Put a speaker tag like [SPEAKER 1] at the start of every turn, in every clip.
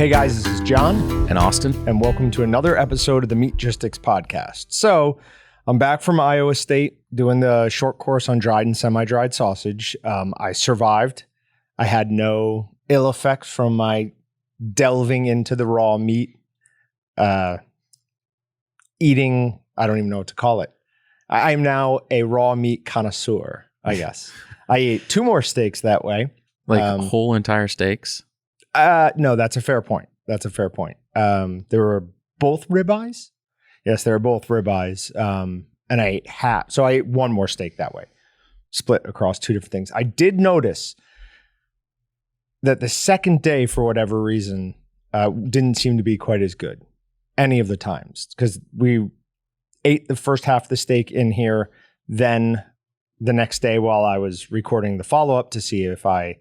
[SPEAKER 1] Hey guys, this is Jon
[SPEAKER 2] and Austin,
[SPEAKER 1] and welcome to another episode of the Meatgistics podcast. So, I'm back from Iowa State doing the short course on dried and semi-dried sausage. I survived. I had no ill effects from my delving into the raw meat, eating, I don't even know what to call it. I am now a raw meat connoisseur, I guess. I ate 2 more steaks that way.
[SPEAKER 2] Like whole entire steaks?
[SPEAKER 1] No, that's a fair point. That's a fair point. They were both ribeyes. Yes, they were both ribeyes. And I ate half. So I ate 1 more steak that way, split across 2 different things. I did notice that the second day, for whatever reason, didn't seem to be quite as good any of the times, because we ate the first half of the steak in here. Then the next day, while I was recording the follow-up to see if I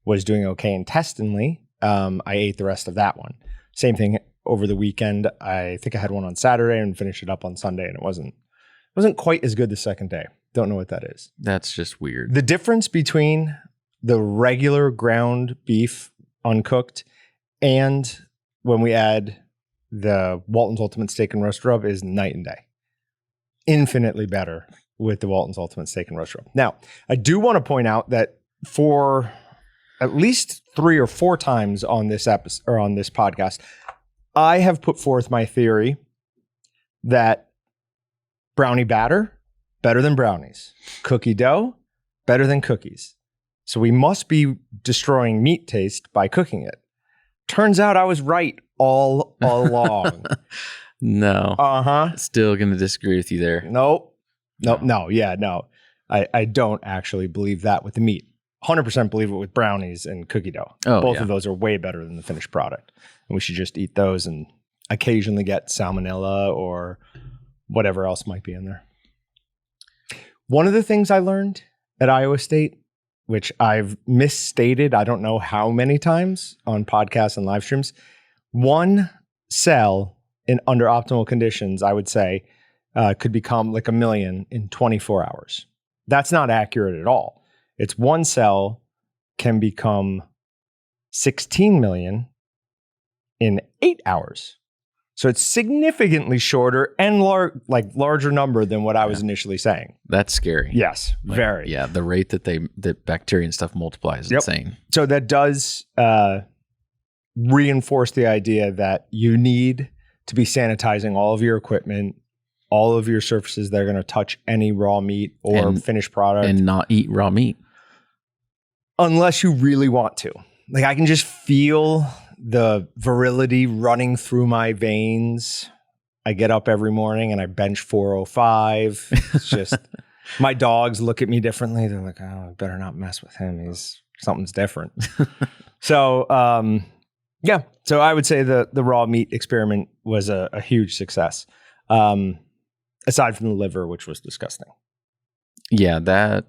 [SPEAKER 1] was doing okay intestinally, I ate the rest of that one. Same thing over the weekend. I think I had one on Saturday and finished it up on Sunday, and it wasn't quite as good the second day. Don't know what that is.
[SPEAKER 2] That's just weird.
[SPEAKER 1] The difference between the regular ground beef uncooked and when we add the Walton's Ultimate Steak and Roast Rub is night and day. Infinitely better with the Walton's Ultimate Steak and Roast Rub. Now, I do want to point out that for at least 3 or 4 times on this episode or on this podcast, I have put forth my theory that brownie batter better than brownies, cookie dough better than cookies. So we must be destroying meat taste by cooking it. Turns out I was right all along.
[SPEAKER 2] No. Still going to disagree with you there.
[SPEAKER 1] No. I don't actually believe that with the meat. 100% believe it with brownies and cookie dough. Both of those are way better than the finished product. And we should just eat those and occasionally get salmonella or whatever else might be in there. One of the things I learned at Iowa State, which I've misstated, I don't know how many times on podcasts and live streams, 1 cell in under optimal conditions, I would say, could become like 1 million in 24 hours. That's not accurate at all. It's 1 cell can become 16 million in 8 hours. So it's significantly shorter and larger number than what I was initially saying.
[SPEAKER 2] That's scary.
[SPEAKER 1] Yes, very.
[SPEAKER 2] Yeah, the rate that bacteria and stuff multiplies is insane.
[SPEAKER 1] So that does reinforce the idea that you need to be sanitizing all of your equipment, all of your surfaces that are going to touch any raw meat or finished product.
[SPEAKER 2] And not eat raw meat.
[SPEAKER 1] Unless you really want to. Like, I can just feel the virility running through my veins. I get up every morning and I bench 405. It's just, my dogs look at me differently. They're like, oh, I better not mess with him. Something's different. So, So I would say the raw meat experiment was a huge success. Aside from the liver, which was disgusting. Yeah,
[SPEAKER 2] that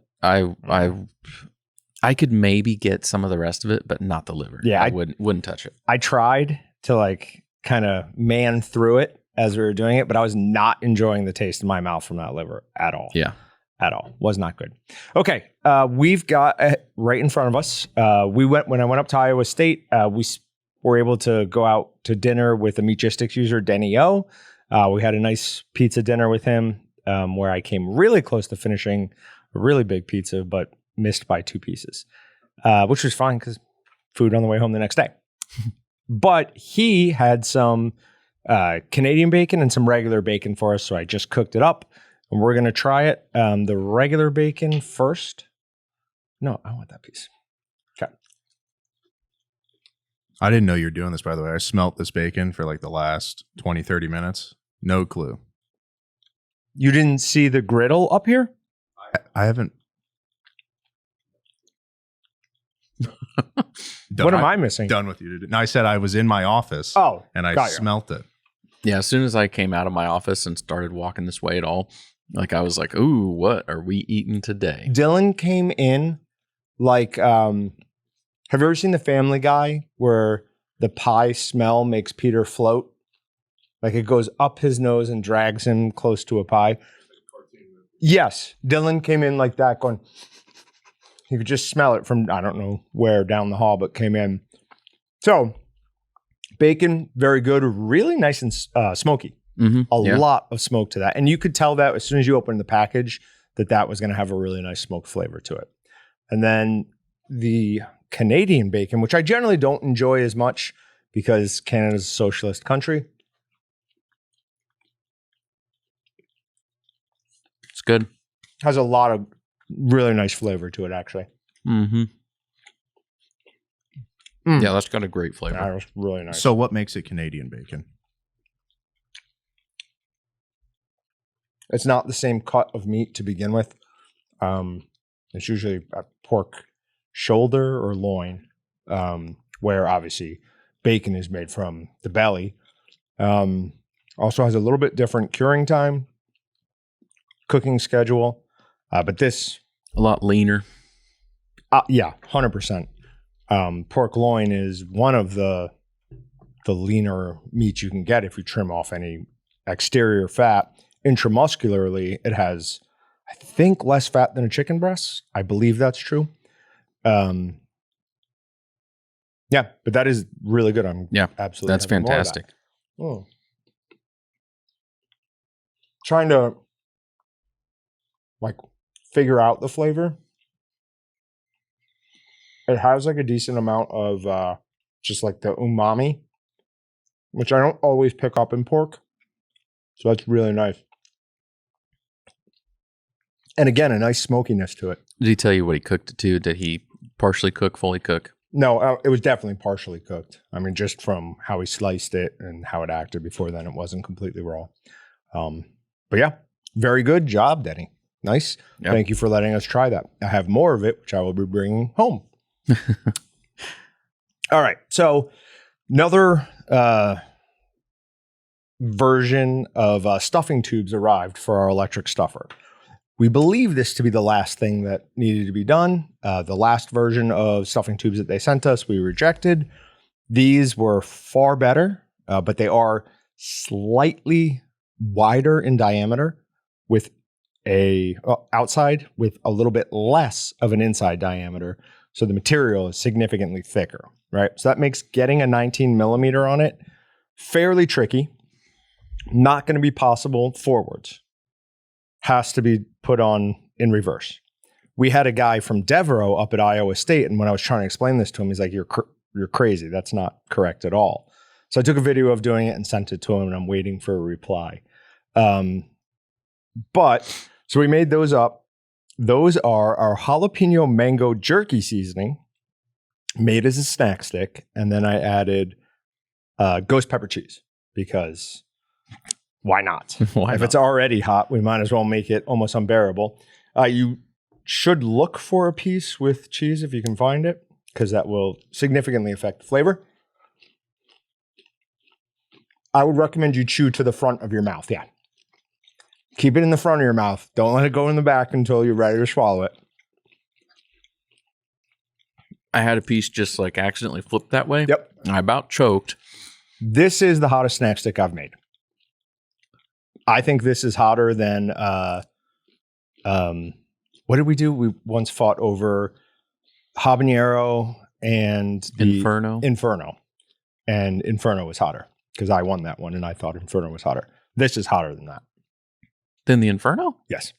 [SPEAKER 2] I could maybe get some of the rest of it, but not the liver.
[SPEAKER 1] Yeah,
[SPEAKER 2] I wouldn't touch it.
[SPEAKER 1] I tried to kind of man through it as we were doing it, but I was not enjoying the taste in my mouth from that liver at all.
[SPEAKER 2] Yeah.
[SPEAKER 1] At all. Was not good. Okay. We've got right in front of us. When I went up to Iowa State, we were able to go out to dinner with a Meatgistics user, Denny O. We had a nice pizza dinner with him, where I came really close to finishing a really big pizza, but missed by 2 pieces, which was fine because food on the way home the next day. But he had some Canadian bacon and some regular bacon for us, so I just cooked it up, and we're going to try it. The regular bacon first. No, I want that piece. Okay.
[SPEAKER 3] I didn't know you were doing this, by the way. I smelt this bacon for like the last 20, 30 minutes. No clue.
[SPEAKER 1] You didn't see the griddle up here?
[SPEAKER 3] I haven't.
[SPEAKER 1] What am I missing?
[SPEAKER 3] Done with you. No, I said I was in my office.
[SPEAKER 1] Oh,
[SPEAKER 3] and I smelt it.
[SPEAKER 2] Yeah, as soon as I came out of my office and started walking this way at all, I was like, "Ooh, what are we eating today?"
[SPEAKER 1] Dylan came in have you ever seen The Family Guy where the pie smell makes Peter float? Like it goes up his nose and drags him close to a pie. Yes, Dylan came in like that going. You could just smell it from, I don't know where down the hall, but came in. So Bacon, very good, really nice and smoky. A lot of smoke to that. And you could tell that as soon as you open the package that was going to have a really nice smoked flavor to it. And then the Canadian bacon, which I generally don't enjoy as much because Canada's a socialist country.
[SPEAKER 2] It's good.
[SPEAKER 1] Has a lot of really nice flavor to it, actually.
[SPEAKER 2] Yeah, that's got a great flavor.
[SPEAKER 1] That was really nice.
[SPEAKER 3] So what makes it Canadian bacon?
[SPEAKER 1] It's not the same cut of meat to begin with. It's usually a pork shoulder or loin, where obviously bacon is made from the belly. Also has a little bit different curing time, cooking schedule, but this...
[SPEAKER 2] A lot leaner.
[SPEAKER 1] Yeah, 100%. Pork loin is one of the leaner meats you can get if you trim off any exterior fat. Intramuscularly, it has, I think, less fat than a chicken breast. I believe that's true. Yeah, but that is really good. Absolutely.
[SPEAKER 2] That's fantastic.
[SPEAKER 1] Trying to figure out the flavor. It has a decent amount of just the umami, which I don't always pick up in pork. So that's really nice. And again, a nice smokiness to it.
[SPEAKER 2] Did he tell you what he cooked it to? Did he partially cook, fully cook?
[SPEAKER 1] No, it was definitely partially cooked. I mean, just from how he sliced it and how it acted before then, it wasn't completely raw. But yeah, very good job, Denny. Nice. Yep. Thank you for letting us try that. I have more of it, which I will be bringing home. All right. So another version of stuffing tubes arrived for our electric stuffer. We believe this to be the last thing that needed to be done. The last version of stuffing tubes that they sent us, we rejected. These were far better, but they are slightly wider in diameter with outside with a little bit less of an inside diameter. So the material is significantly thicker, right? So that makes getting a 19 millimeter on it fairly tricky. Not going to be possible forwards. Has to be put on in reverse. We had a guy from Devereaux up at Iowa State, and when I was trying to explain this to him, he's like, you're crazy. That's not correct at all. So I took a video of doing it and sent it to him, and I'm waiting for a reply. So we made those up. Those are our jalapeno mango jerky seasoning made as a snack stick. And then I added ghost pepper cheese because why not? If it's already hot, we might as well make it almost unbearable. You should look for a piece with cheese if you can find it, because that will significantly affect the flavor. I would recommend you chew to the front of your mouth. Yeah. Keep it in the front of your mouth. Don't let it go in the back until you're ready to swallow it.
[SPEAKER 2] I had a piece just accidentally flipped that way.
[SPEAKER 1] Yep.
[SPEAKER 2] I about choked.
[SPEAKER 1] This is the hottest snack stick I've made. I think this is hotter than, what did we do? We once fought over Habanero and
[SPEAKER 2] Inferno.
[SPEAKER 1] And Inferno was hotter because I won that one and I thought Inferno was hotter. This is hotter than that.
[SPEAKER 2] Than the Inferno?
[SPEAKER 1] Yes.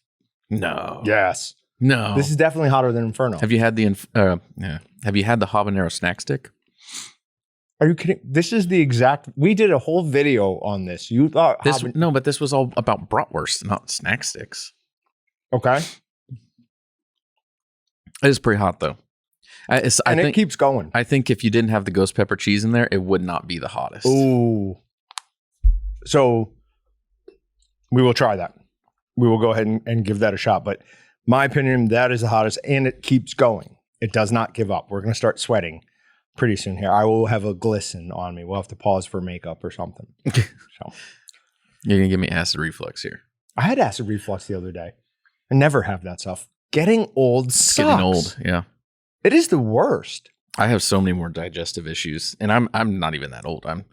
[SPEAKER 2] No.
[SPEAKER 1] Yes.
[SPEAKER 2] No.
[SPEAKER 1] This is definitely hotter than Inferno.
[SPEAKER 2] Have you had the habanero snack stick?
[SPEAKER 1] Are you kidding? This is the exact. We did a whole video on this. You thought
[SPEAKER 2] no, but this was all about bratwurst, not snack sticks.
[SPEAKER 1] Okay.
[SPEAKER 2] It is pretty hot though. I think
[SPEAKER 1] it keeps going.
[SPEAKER 2] I think if you didn't have the ghost pepper cheese in there, it would not be the hottest.
[SPEAKER 1] Ooh. So we will try that. We will go ahead and give that a shot. But my opinion, that is the hottest, and it keeps going. It does not give up. We're going to start sweating pretty soon here. I will have a glisten on me. We'll have to pause for makeup or something. So.
[SPEAKER 2] You're going to give me acid reflux here.
[SPEAKER 1] I had acid reflux the other day. I never have that stuff. Getting old sucks.
[SPEAKER 2] Getting old, yeah.
[SPEAKER 1] It is the worst.
[SPEAKER 2] I have so many more digestive issues, and I'm not even that old. I'm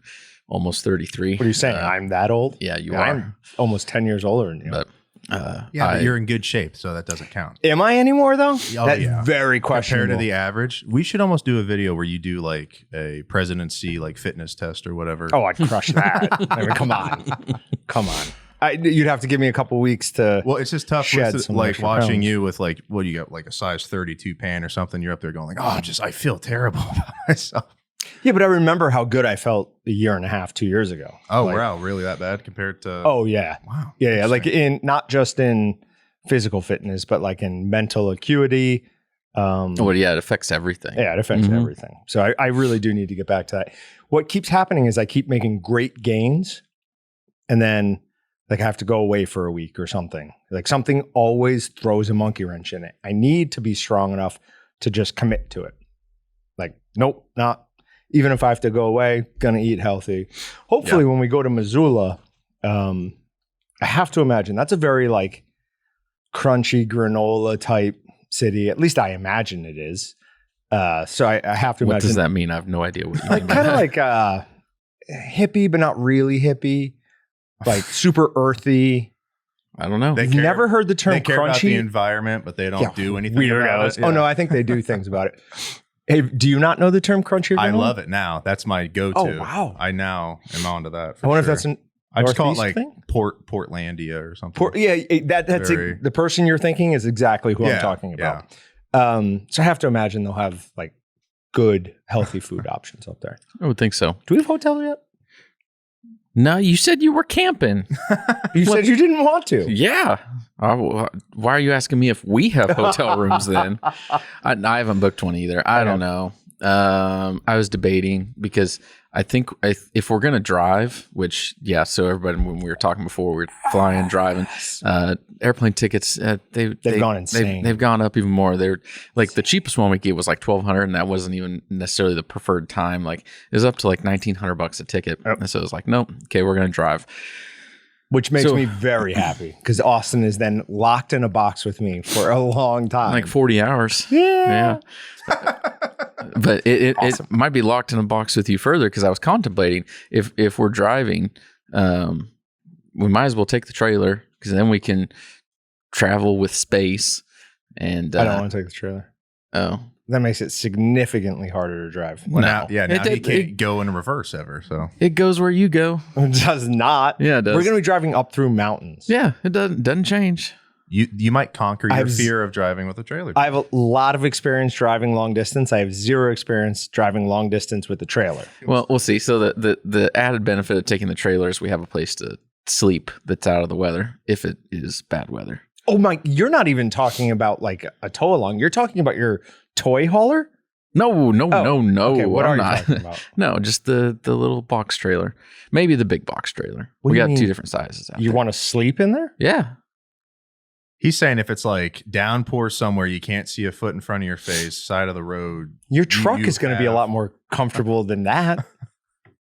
[SPEAKER 2] almost 33.
[SPEAKER 1] What are you saying? I'm that old?
[SPEAKER 2] Yeah, you are.
[SPEAKER 1] I'm almost 10 years older than you.
[SPEAKER 2] But
[SPEAKER 3] But you're in good shape, so that doesn't count.
[SPEAKER 1] Am I anymore though?
[SPEAKER 3] That's
[SPEAKER 1] very questionable.
[SPEAKER 3] Compared to the average, we should almost do a video where you do like a presidency like fitness test or whatever.
[SPEAKER 1] Oh, I'd crush that. I mean, come on. You'd have to give me a couple weeks to.
[SPEAKER 3] Well, it's just tough. Like watching you with like, what do you got, like a size 32 pan or something? You're up there going like, I feel terrible about myself.
[SPEAKER 1] Yeah, but I remember how good I felt a year and a half, 2 years ago.
[SPEAKER 3] Oh, wow. Really that bad compared to?
[SPEAKER 1] Oh, yeah.
[SPEAKER 3] Wow.
[SPEAKER 1] Yeah. Like not just in physical fitness, but like in mental acuity.
[SPEAKER 2] It affects everything.
[SPEAKER 1] Yeah, it affects everything. So I really do need to get back to that. What keeps happening is I keep making great gains and then like I have to go away for a week or something. Like something always throws a monkey wrench in it. I need to be strong enough to just commit to it. Like, nope, not. Even if I have to go away, gonna eat healthy. Hopefully when we go to Missoula, I have to imagine that's a very like crunchy granola type city. At least I imagine it is. So I have to imagine.
[SPEAKER 2] What does that mean? I have no idea what you mean.
[SPEAKER 1] Kind of like hippie, but not really hippie. Like super earthy.
[SPEAKER 2] I don't know.
[SPEAKER 1] You've never heard the term
[SPEAKER 3] they care
[SPEAKER 1] crunchy?
[SPEAKER 3] About the environment, but they don't do anything about it.
[SPEAKER 1] Oh no, I think they do things about it. Hey, do you not know the term crunchy?
[SPEAKER 3] I love it now. That's my go-to.
[SPEAKER 1] Oh, wow.
[SPEAKER 3] I now am onto that.
[SPEAKER 1] I wonder if that's an
[SPEAKER 3] I just call it like
[SPEAKER 1] thing?
[SPEAKER 3] Portlandia or something.
[SPEAKER 1] That's the person you're thinking is exactly who I'm talking about. Yeah. So I have to imagine they'll have like good, healthy food options up there.
[SPEAKER 2] I would think so.
[SPEAKER 1] Do we have hotels yet?
[SPEAKER 2] No, you said you were camping.
[SPEAKER 1] You said you didn't want to.
[SPEAKER 2] Yeah. Why are you asking me if we have hotel rooms then? I haven't booked one either. I don't know. I was debating because I think if we're going to drive, so everybody, when we were talking before, we were flying, driving, airplane tickets, they've
[SPEAKER 1] gone insane.
[SPEAKER 2] They've gone up even more. They're like the cheapest one we get was like $1,200, and that wasn't even necessarily the preferred time. Like it was up to like $1,900 a ticket. Yep. And so it was like, nope, okay, we're going to drive.
[SPEAKER 1] Which makes me very happy because Austin is then locked in a box with me for a long time.
[SPEAKER 2] Like 40 hours.
[SPEAKER 1] Yeah.
[SPEAKER 2] But it might be locked in a box with you further because I was contemplating if we're driving, we might as well take the trailer because then we can travel with space. And
[SPEAKER 1] I don't want to take the trailer.
[SPEAKER 2] Oh.
[SPEAKER 1] That makes it significantly harder to drive.
[SPEAKER 3] Well, now he can't go in reverse ever. So
[SPEAKER 2] it goes where you go.
[SPEAKER 1] It does not.
[SPEAKER 2] Yeah, it does.
[SPEAKER 1] We're going to be driving up through mountains.
[SPEAKER 2] Yeah, it doesn't change.
[SPEAKER 3] You might conquer your fear of driving with a trailer.
[SPEAKER 1] I have a lot of experience driving long distance. I have zero experience driving long distance with the trailer.
[SPEAKER 2] Well, we'll see. So the added benefit of taking the trailer is we have a place to sleep that's out of the weather if it is bad weather.
[SPEAKER 1] Oh my! You're not even talking about like a tow along. You're talking about your toy hauler?
[SPEAKER 2] No.
[SPEAKER 1] Okay, what are you talking about?
[SPEAKER 2] No, just the little box trailer. Maybe the big box trailer. We got two different sizes out
[SPEAKER 1] You
[SPEAKER 2] there.
[SPEAKER 1] Want to sleep in there?
[SPEAKER 2] Yeah.
[SPEAKER 3] He's saying if it's like downpour somewhere, you can't see a foot in front of your face, side of the road.
[SPEAKER 1] Your truck is going to be a lot more comfortable than that.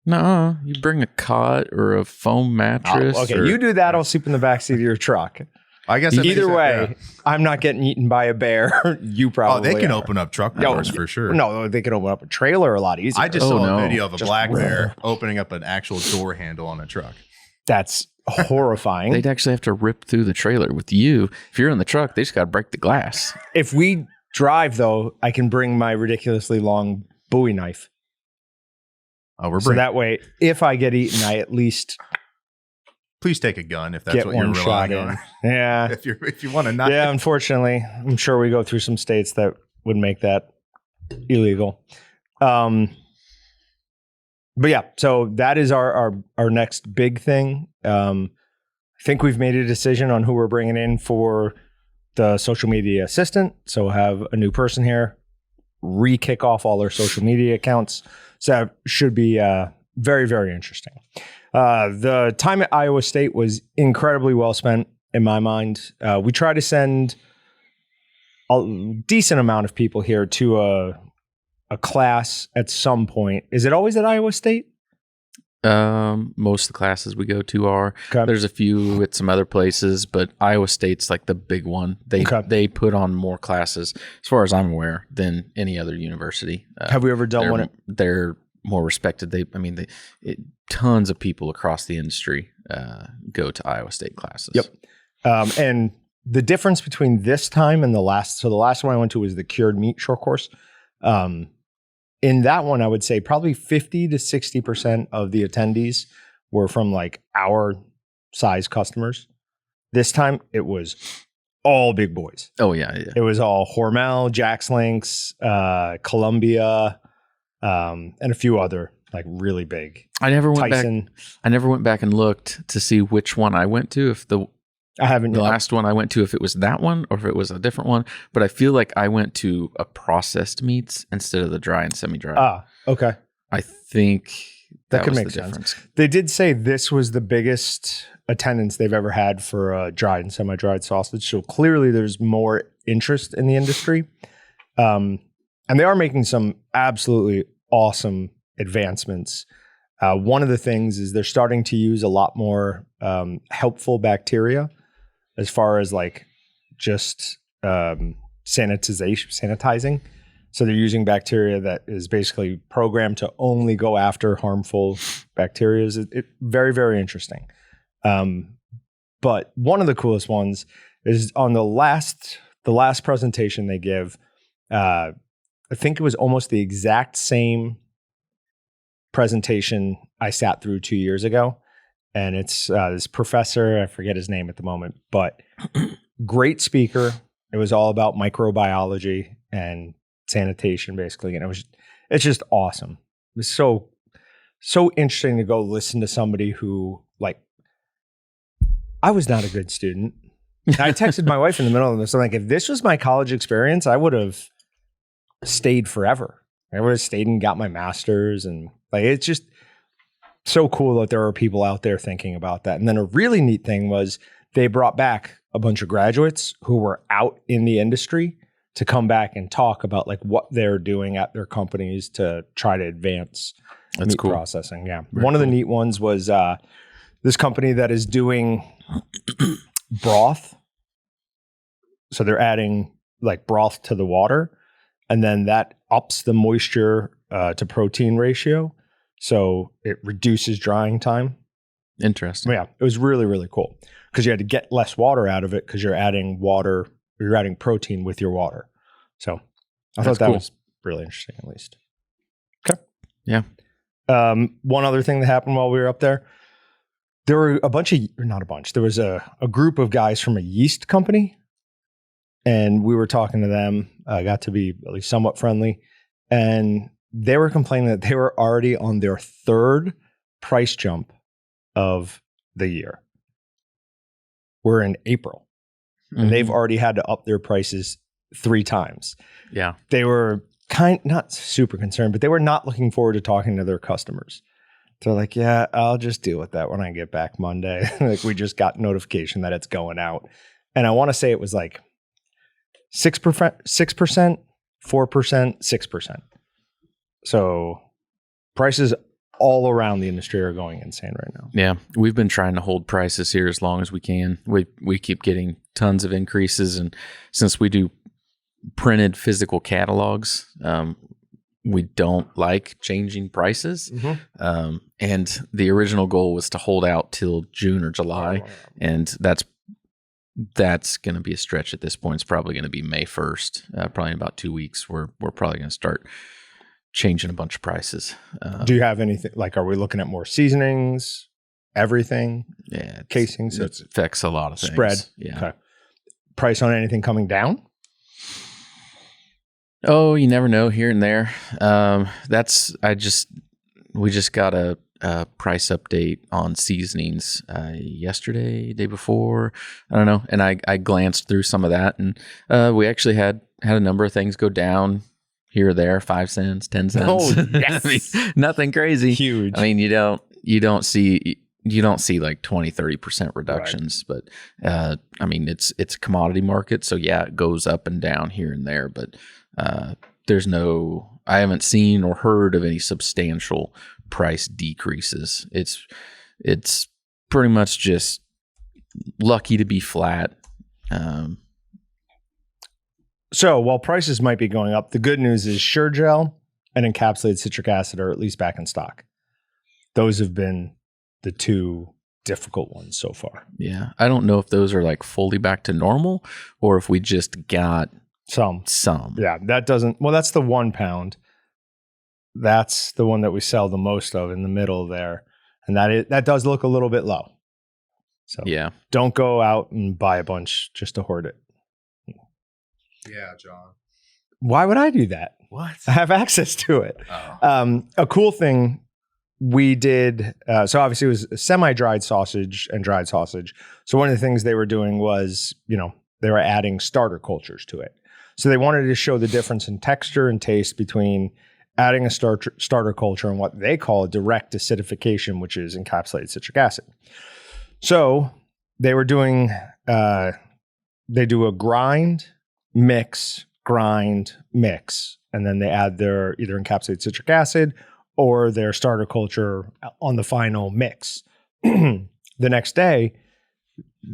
[SPEAKER 2] No, you bring a cot or a foam mattress.
[SPEAKER 1] Okay, you do that. I'll sleep in the backseat of your truck.
[SPEAKER 3] I guess
[SPEAKER 1] either way, I'm not getting eaten by a bear. You probably.
[SPEAKER 3] Oh, they can open up truck doors for sure.
[SPEAKER 1] No, they can open up a trailer a lot easier.
[SPEAKER 3] I just saw a video of a black bear opening up an actual door handle on a truck.
[SPEAKER 1] That's horrifying.
[SPEAKER 2] They'd actually have to rip through the trailer. With you, if you're in the truck, they just got to break the glass.
[SPEAKER 1] If we drive, though, I can bring my ridiculously long Bowie knife.
[SPEAKER 3] Oh,
[SPEAKER 1] so that way, if I get eaten, I at least.
[SPEAKER 3] Please take a gun if that's what you're relying on.
[SPEAKER 1] Yeah.
[SPEAKER 3] if you want to not.
[SPEAKER 1] Yeah, unfortunately, I'm sure we go through some states that would make that illegal. But yeah, so that is our next big thing. I think we've made a decision on who we're bringing in for the social media assistant. So we'll have a new person here, re-kick off all our social media accounts. So that should be very, very interesting. The time at Iowa State was incredibly well spent in my mind. We try to send a decent amount of people here to a class at some point. Is it always at Iowa State?
[SPEAKER 2] Most of the classes we go to are. Okay. There's a few at some other places, but Iowa State's like the big one. They put on more classes, as far as I'm aware, than any other university.
[SPEAKER 1] Have we ever done one?
[SPEAKER 2] They're more respected. Tons of people across the industry go to Iowa State classes.
[SPEAKER 1] Yep. And the difference between this time and the last one I went to was the cured meat short course. In that one, I would say probably 50 to 60% of the attendees were from like our size customers. This time it was all big boys.
[SPEAKER 2] Oh yeah.
[SPEAKER 1] It was all Hormel, Jack's Links, Columbia, and a few other like really big.
[SPEAKER 2] I never went
[SPEAKER 1] Tyson.
[SPEAKER 2] back. I never went back and looked to see which one I went to.
[SPEAKER 1] I haven't.
[SPEAKER 2] The last one I went to, if it was that one or if it was a different one. But I feel like I went to a processed meats instead of the dry and semi-dry.
[SPEAKER 1] Ah, okay.
[SPEAKER 2] I think that
[SPEAKER 1] could
[SPEAKER 2] was
[SPEAKER 1] make
[SPEAKER 2] the
[SPEAKER 1] sense.
[SPEAKER 2] difference.
[SPEAKER 1] They did say this was the biggest attendance they've ever had for a dried and semi-dried sausage. So clearly there's more interest in the industry. And they are making some absolutely awesome advancements. One of the things is they're starting to use a lot more helpful bacteria as far as like just sanitizing. So they're using bacteria that is basically programmed to only go after harmful bacteria. It very, very interesting. But one of the coolest ones is on the last presentation they give. I think it was almost the exact same presentation I sat through 2 years ago. And it's this professor, I forget his name at the moment, but great speaker. It was all about microbiology and sanitation, basically. And it's just awesome. It was so interesting to go listen to somebody who, like, I was not a good student. I texted my wife in the middle of this. I'm like, if this was my college experience, I would have stayed forever. I would have stayed and got my master's. And like, it's just so cool that there are people out there thinking about that. And then a really neat thing was they brought back a bunch of graduates who were out in the industry to come back and talk about like what they're doing at their companies to try to advance meat processing. Yeah. One of the neat ones was this company that is doing broth. So they're adding like broth to the water, and then that ups the moisture to protein ratio. So it reduces drying time.
[SPEAKER 2] Interesting.
[SPEAKER 1] Yeah, it was really, really cool because you had to get less water out of it because you're adding protein with your water. So I thought that was really interesting, at least. Okay.
[SPEAKER 2] Yeah.
[SPEAKER 1] One other thing that happened while we were up there were there was a group of guys from a yeast company, and we were talking to them. Got to be at least somewhat friendly, and they were complaining that they were already on their third price jump of the year. We're in April, and they've already had to up their prices 3 times.
[SPEAKER 2] Yeah.
[SPEAKER 1] They were not super concerned, but they were not looking forward to talking to their customers. They're like, yeah, I'll just deal with that when I get back Monday. Like, we just got notification that it's going out. And I want to say it was like 6%, 4%, 6%. So prices all around the industry are going insane right now.
[SPEAKER 2] Yeah. We've been trying to hold prices here as long as we can. We keep getting tons of increases. And since we do printed physical catalogs, we don't like changing prices. And the original goal was to hold out till June or July. And that's going to be a stretch at this point. It's probably going to be May 1st, probably in about 2 weeks. We're probably going to start changing a bunch of prices.
[SPEAKER 1] Do you have anything, like, are we looking at more seasonings, everything?
[SPEAKER 2] Yeah.
[SPEAKER 1] Casings?
[SPEAKER 2] It affects a lot of things.
[SPEAKER 1] Spread.
[SPEAKER 2] Yeah. Okay.
[SPEAKER 1] Price on anything coming down?
[SPEAKER 2] Oh, you never know, here and there. We just got a price update on seasonings yesterday, day before. I don't know. And I glanced through some of that, and we actually had a number of things go down here or there, 5 cents, 10 cents.
[SPEAKER 1] Oh, yes.
[SPEAKER 2] I mean, nothing crazy.
[SPEAKER 1] Huge.
[SPEAKER 2] I mean, you don't see like 20, 30% reductions, right. But I mean, it's a commodity market. So yeah, it goes up and down here and there, but I haven't seen or heard of any substantial price decreases. It's pretty much just lucky to be flat.
[SPEAKER 1] So while prices might be going up, the good news is Sure-Gel and encapsulated citric acid are at least back in stock. Those have been the 2 difficult ones so far.
[SPEAKER 2] Yeah. I don't know if those are like fully back to normal or if we just got some.
[SPEAKER 1] Yeah. That doesn't, well, that's the 1 pound. That's the one that we sell the most of in the middle there. And that does look a little bit low. So
[SPEAKER 2] yeah,
[SPEAKER 1] don't go out and buy a bunch just to hoard it.
[SPEAKER 3] Yeah, John.
[SPEAKER 1] Why would I do that?
[SPEAKER 3] What?
[SPEAKER 1] I have access to it.
[SPEAKER 3] Oh.
[SPEAKER 1] A cool thing we did, so obviously it was semi-dried sausage and dried sausage. So one of the things they were doing was, they were adding starter cultures to it. So they wanted to show the difference in texture and taste between adding a starter culture and what they call direct acidification, which is encapsulated citric acid. So they were doing, they do a grind, mix, and then they add their either encapsulated citric acid or their starter culture on the final mix. The next day,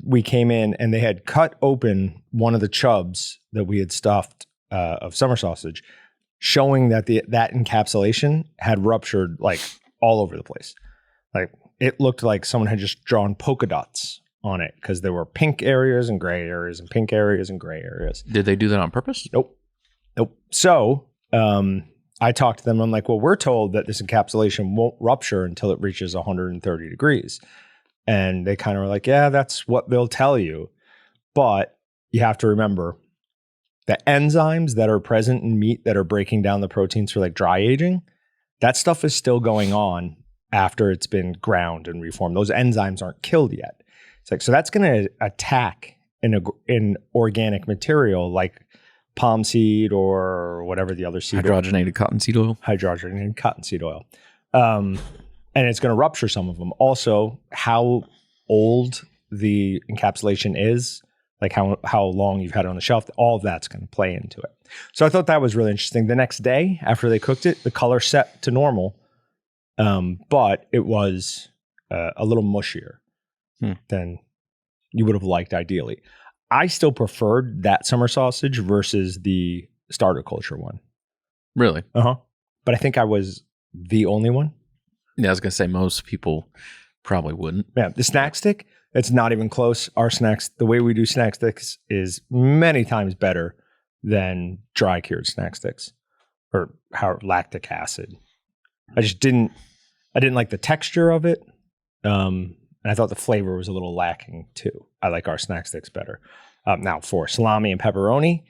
[SPEAKER 1] we came in and they had cut open one of the chubs that we had stuffed of summer sausage, showing that that encapsulation had ruptured like all over the place. Like it looked like someone had just drawn polka dots on it because there were pink areas and gray areas and pink areas and gray areas.
[SPEAKER 2] Did they do that on purpose?
[SPEAKER 1] Nope. So I talked to them. I'm like, well, we're told that this encapsulation won't rupture until it reaches 130 degrees. And they kind of were like, yeah, that's what they'll tell you. But you have to remember the enzymes that are present in meat that are breaking down the proteins for like dry aging, that stuff is still going on after it's been ground and reformed. Those enzymes aren't killed yet. It's like, so that's going to attack in organic material like palm seed or whatever the other seed.
[SPEAKER 2] Hydrogenated cottonseed oil.
[SPEAKER 1] Hydrogenated cottonseed oil. And it's going to rupture some of them. Also, how old the encapsulation is, like how long you've had it on the shelf, all of that's going to play into it. So I thought that was really interesting. The next day, after they cooked it, the color set to normal, but it was a little mushier than you would have liked ideally. I still preferred that summer sausage versus the starter culture one.
[SPEAKER 2] Really?
[SPEAKER 1] Uh-huh. But I think I was the only one.
[SPEAKER 2] Yeah, I was going to say most people probably wouldn't.
[SPEAKER 1] Yeah, the snack stick, it's not even close. Our snacks, the way we do snack sticks is many times better than dry cured snack sticks or lactic acid. I didn't like the texture of it. And I thought the flavor was a little lacking too. I like our snack sticks better. Now for salami and pepperoni,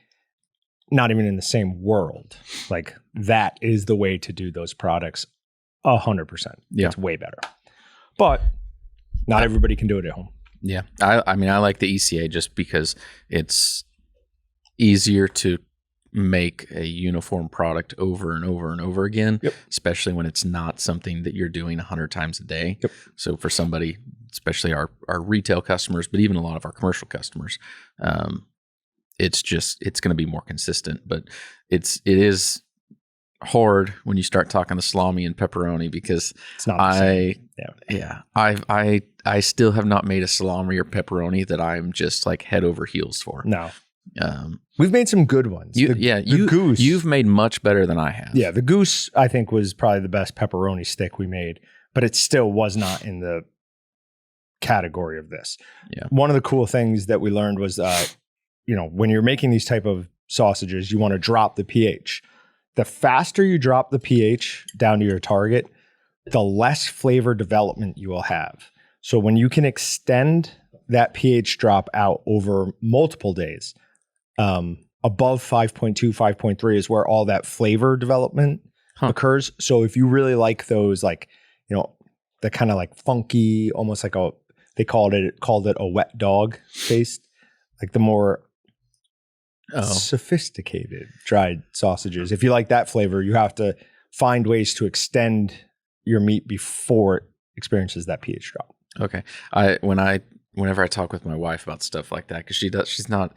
[SPEAKER 1] not even in the same world. Like that is the way to do those products 100%.
[SPEAKER 2] Yeah.
[SPEAKER 1] It's way better. But not everybody can do it at home.
[SPEAKER 2] Yeah. I mean, I like the ECA just because it's easier to make a uniform product over and over and over again, especially when it's not something that you're doing 100 times a day.
[SPEAKER 1] Yep.
[SPEAKER 2] So for somebody, especially our retail customers, but even a lot of our commercial customers, it's going to be more consistent. But it is hard when you start talking the salami and pepperoni because
[SPEAKER 1] it's not the same.
[SPEAKER 2] I still have not made a salami or pepperoni that I'm just like head over heels for.
[SPEAKER 1] No. We've made some good ones. The goose.
[SPEAKER 2] You've made much better than I have.
[SPEAKER 1] Yeah, the goose I think was probably the best pepperoni stick we made, but it still was not in the category of this.
[SPEAKER 2] Yeah.
[SPEAKER 1] One of the cool things that we learned was, when you're making these type of sausages, you want to drop the pH. The faster you drop the pH down to your target, the less flavor development you will have. So when you can extend that pH drop out over multiple days, above 5.2, 5.3 is where all that flavor development occurs. So if you really like those, the kind of like funky, almost like they called it a wet dog taste, like the more sophisticated dried sausages. If you like that flavor, you have to find ways to extend your meat before it experiences that pH drop.
[SPEAKER 2] Okay. Whenever I talk with my wife about stuff like that, because she's not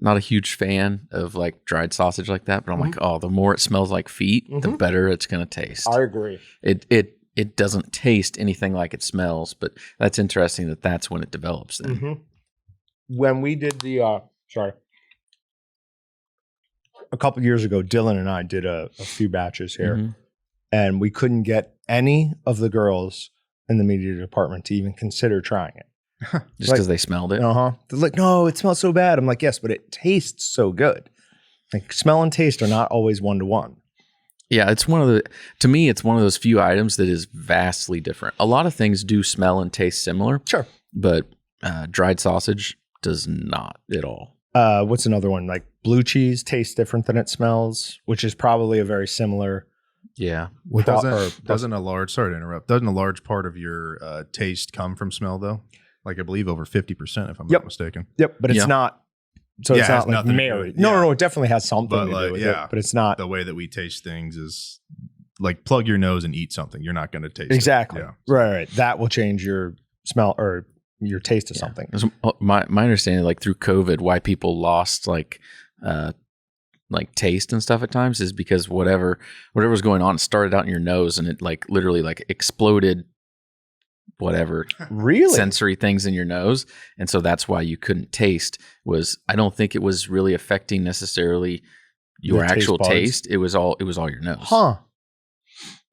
[SPEAKER 2] a huge fan of like dried sausage like that, but I'm like, the more it smells like feet, the better it's going to taste.
[SPEAKER 1] I agree.
[SPEAKER 2] It doesn't taste anything like it smells, but that's interesting that's when it develops then.
[SPEAKER 1] Mm-hmm. When we did a couple years ago, Dylan and I did a few batches here, and we couldn't get any of the girls in the media department to even consider trying it.
[SPEAKER 2] Just because they smelled it?
[SPEAKER 1] They're like, no, it smells so bad. I'm like, yes, but it tastes so good. Like smell and taste are not always 1-to-1.
[SPEAKER 2] Yeah, to me, it's one of those few items that is vastly different. A lot of things do smell and taste similar.
[SPEAKER 1] Sure.
[SPEAKER 2] But dried sausage does not at all.
[SPEAKER 1] What's another one? Like blue cheese tastes different than it smells, which is probably a very similar.
[SPEAKER 2] Yeah.
[SPEAKER 3] Doesn't a large part of your taste come from smell though? Like I believe over 50%, if I'm not mistaken.
[SPEAKER 1] Yep, but it's not. So it's not like married. No, it definitely has something to do with it, but it's not.
[SPEAKER 3] The way that we taste things is like plug your nose and eat something. You're not going to taste
[SPEAKER 1] exactly.
[SPEAKER 3] it. Yeah.
[SPEAKER 1] Right. That will change your smell or your taste of something.
[SPEAKER 2] My understanding, like through COVID, why people lost like taste and stuff at times is because whatever was going on, it started out in your nose and it like literally like exploded whatever sensory things in your nose, and so that's why you couldn't taste. I don't think it was really affecting necessarily your actual taste. It was all your nose.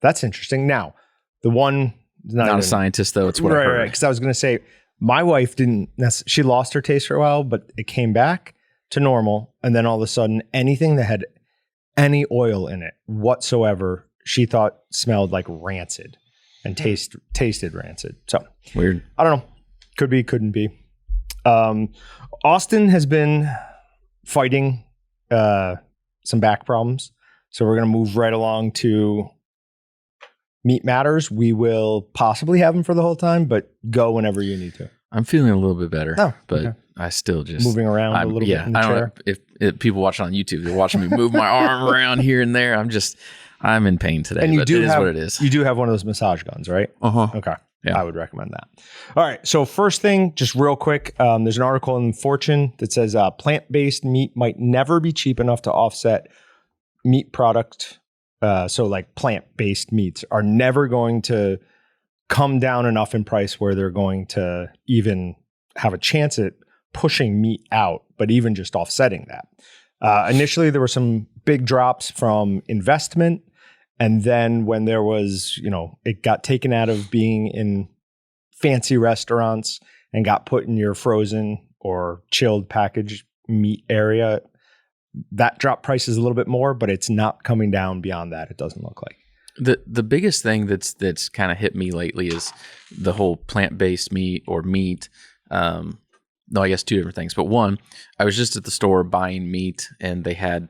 [SPEAKER 1] That's interesting. Now the one
[SPEAKER 2] not a scientist though, it's what I heard.
[SPEAKER 1] Right, because I was going to say my wife she lost her taste for a while, but it came back to normal, and then all of a sudden anything that had any oil in it whatsoever she thought smelled like rancid and tasted rancid. So
[SPEAKER 2] weird.
[SPEAKER 1] I don't know. Could be, couldn't be. Austin has been fighting some back problems. So we're going to move right along to Meat Matters. We will possibly have him for the whole time, but go whenever you need to.
[SPEAKER 2] I'm feeling a little bit better, but
[SPEAKER 1] okay.
[SPEAKER 2] I still just
[SPEAKER 1] moving around a little bit in the chair.
[SPEAKER 2] If people watching on YouTube, they're watching me move my arm around here and there. I'm in pain today, but it is what it is.
[SPEAKER 1] You do have one of those massage guns, right? Okay. Yeah. I would recommend that. All right. So first thing, just real quick, there's an article in Fortune that says plant-based meat might never be cheap enough to offset meat product. So like plant-based meats are never going to come down enough in price where they're going to even have a chance at pushing meat out, but even just offsetting that. Initially, there were some big drops from investment. And then when there was, it got taken out of being in fancy restaurants and got put in your frozen or chilled packaged meat area, that dropped prices a little bit more, but it's not coming down beyond that. It doesn't look like.
[SPEAKER 2] The biggest thing that's kind of hit me lately is the whole plant-based meat or meat. No, I guess two different things. But one, I was just at the store buying meat and they had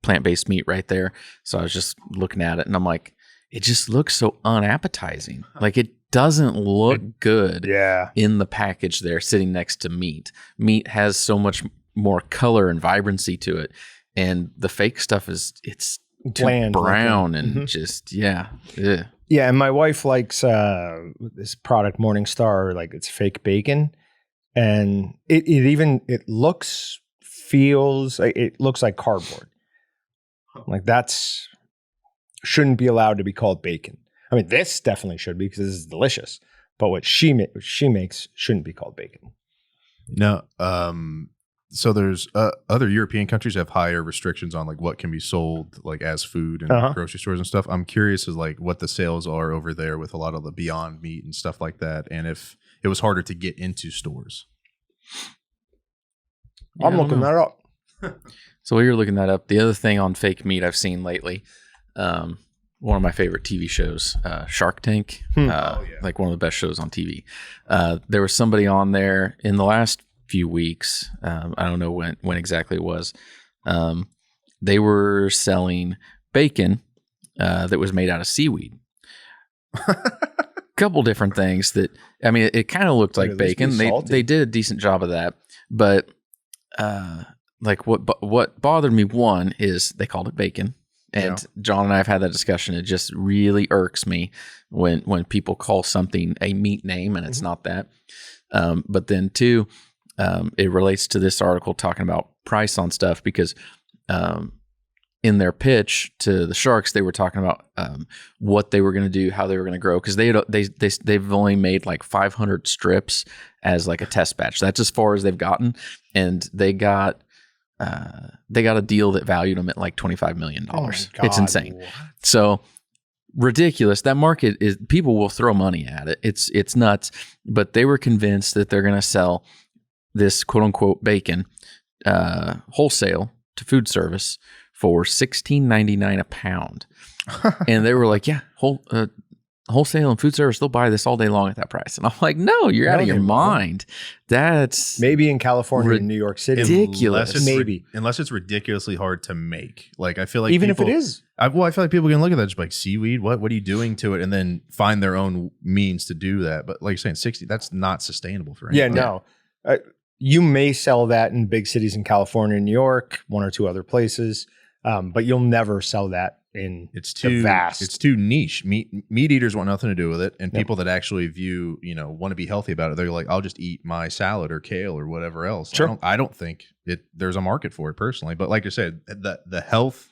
[SPEAKER 2] plant-based meat right there. So I was just looking at it and I'm like, it just looks so unappetizing. Like it doesn't look good in the package there sitting next to meat. Meat has so much more color and vibrancy to it. And the fake stuff it's bland, brown and just, Yeah,
[SPEAKER 1] and my wife likes this product Morningstar, like it's fake bacon. And it looks like cardboard. Like shouldn't be allowed to be called bacon. I mean, this definitely should be because this is delicious. But what she makes shouldn't be called bacon.
[SPEAKER 3] No. So there's other European countries have higher restrictions on like what can be sold like as food in grocery stores and stuff. I'm curious as like what the sales are over there with a lot of the Beyond Meat and stuff like that, and if it was harder to get into stores.
[SPEAKER 1] I'm looking that up.
[SPEAKER 2] So while you're looking that up, the other thing on fake meat I've seen lately, one of my favorite TV shows, Shark Tank, like one of the best shows on TV. There was somebody on there in the last few weeks. I don't know when exactly it was. They were selling bacon that was made out of seaweed. Couple different things that, I mean, it kind of looked like bacon. They did a decent job of that, but like what bothered me, one is they called it bacon. And John and I have had that discussion. It just really irks me when people call something a meat name and it's not that. But then two, it relates to this article talking about price on stuff because in their pitch to the Sharks, they were talking about what they were going to do, how they were going to grow, because they've only made like 500 strips as like a test batch. That's as far as they've gotten, and they got a deal that valued them at like $25 million. It's insane. What? So ridiculous. That market is, people will throw money at it. It's nuts. But they were convinced that they're going to sell this quote unquote bacon wholesale to food service for $16.99 a pound. And they were like, yeah, wholesale and food service, they'll buy this all day long at that price. And I'm like, no, you're out of your mind. That's
[SPEAKER 1] maybe in California and New York City.
[SPEAKER 2] Ridiculous.
[SPEAKER 3] Unless it's ridiculously hard to make. Like, I feel like
[SPEAKER 1] even if it is.
[SPEAKER 3] I feel like people can look at that just like, seaweed, what are you doing to it? And then find their own means to do that. But like you're saying, 60, that's not sustainable for anybody.
[SPEAKER 1] Yeah, no. You may sell that in big cities in California and New York, one or two other places, but you'll never sell that in the vast.
[SPEAKER 3] It's too niche. Meat eaters want nothing to do with it, and people that actually want to be healthy about it, they're like, I'll just eat my salad or kale or whatever else.
[SPEAKER 1] Sure.
[SPEAKER 3] I don't think there's a market for it personally, but like I said, the health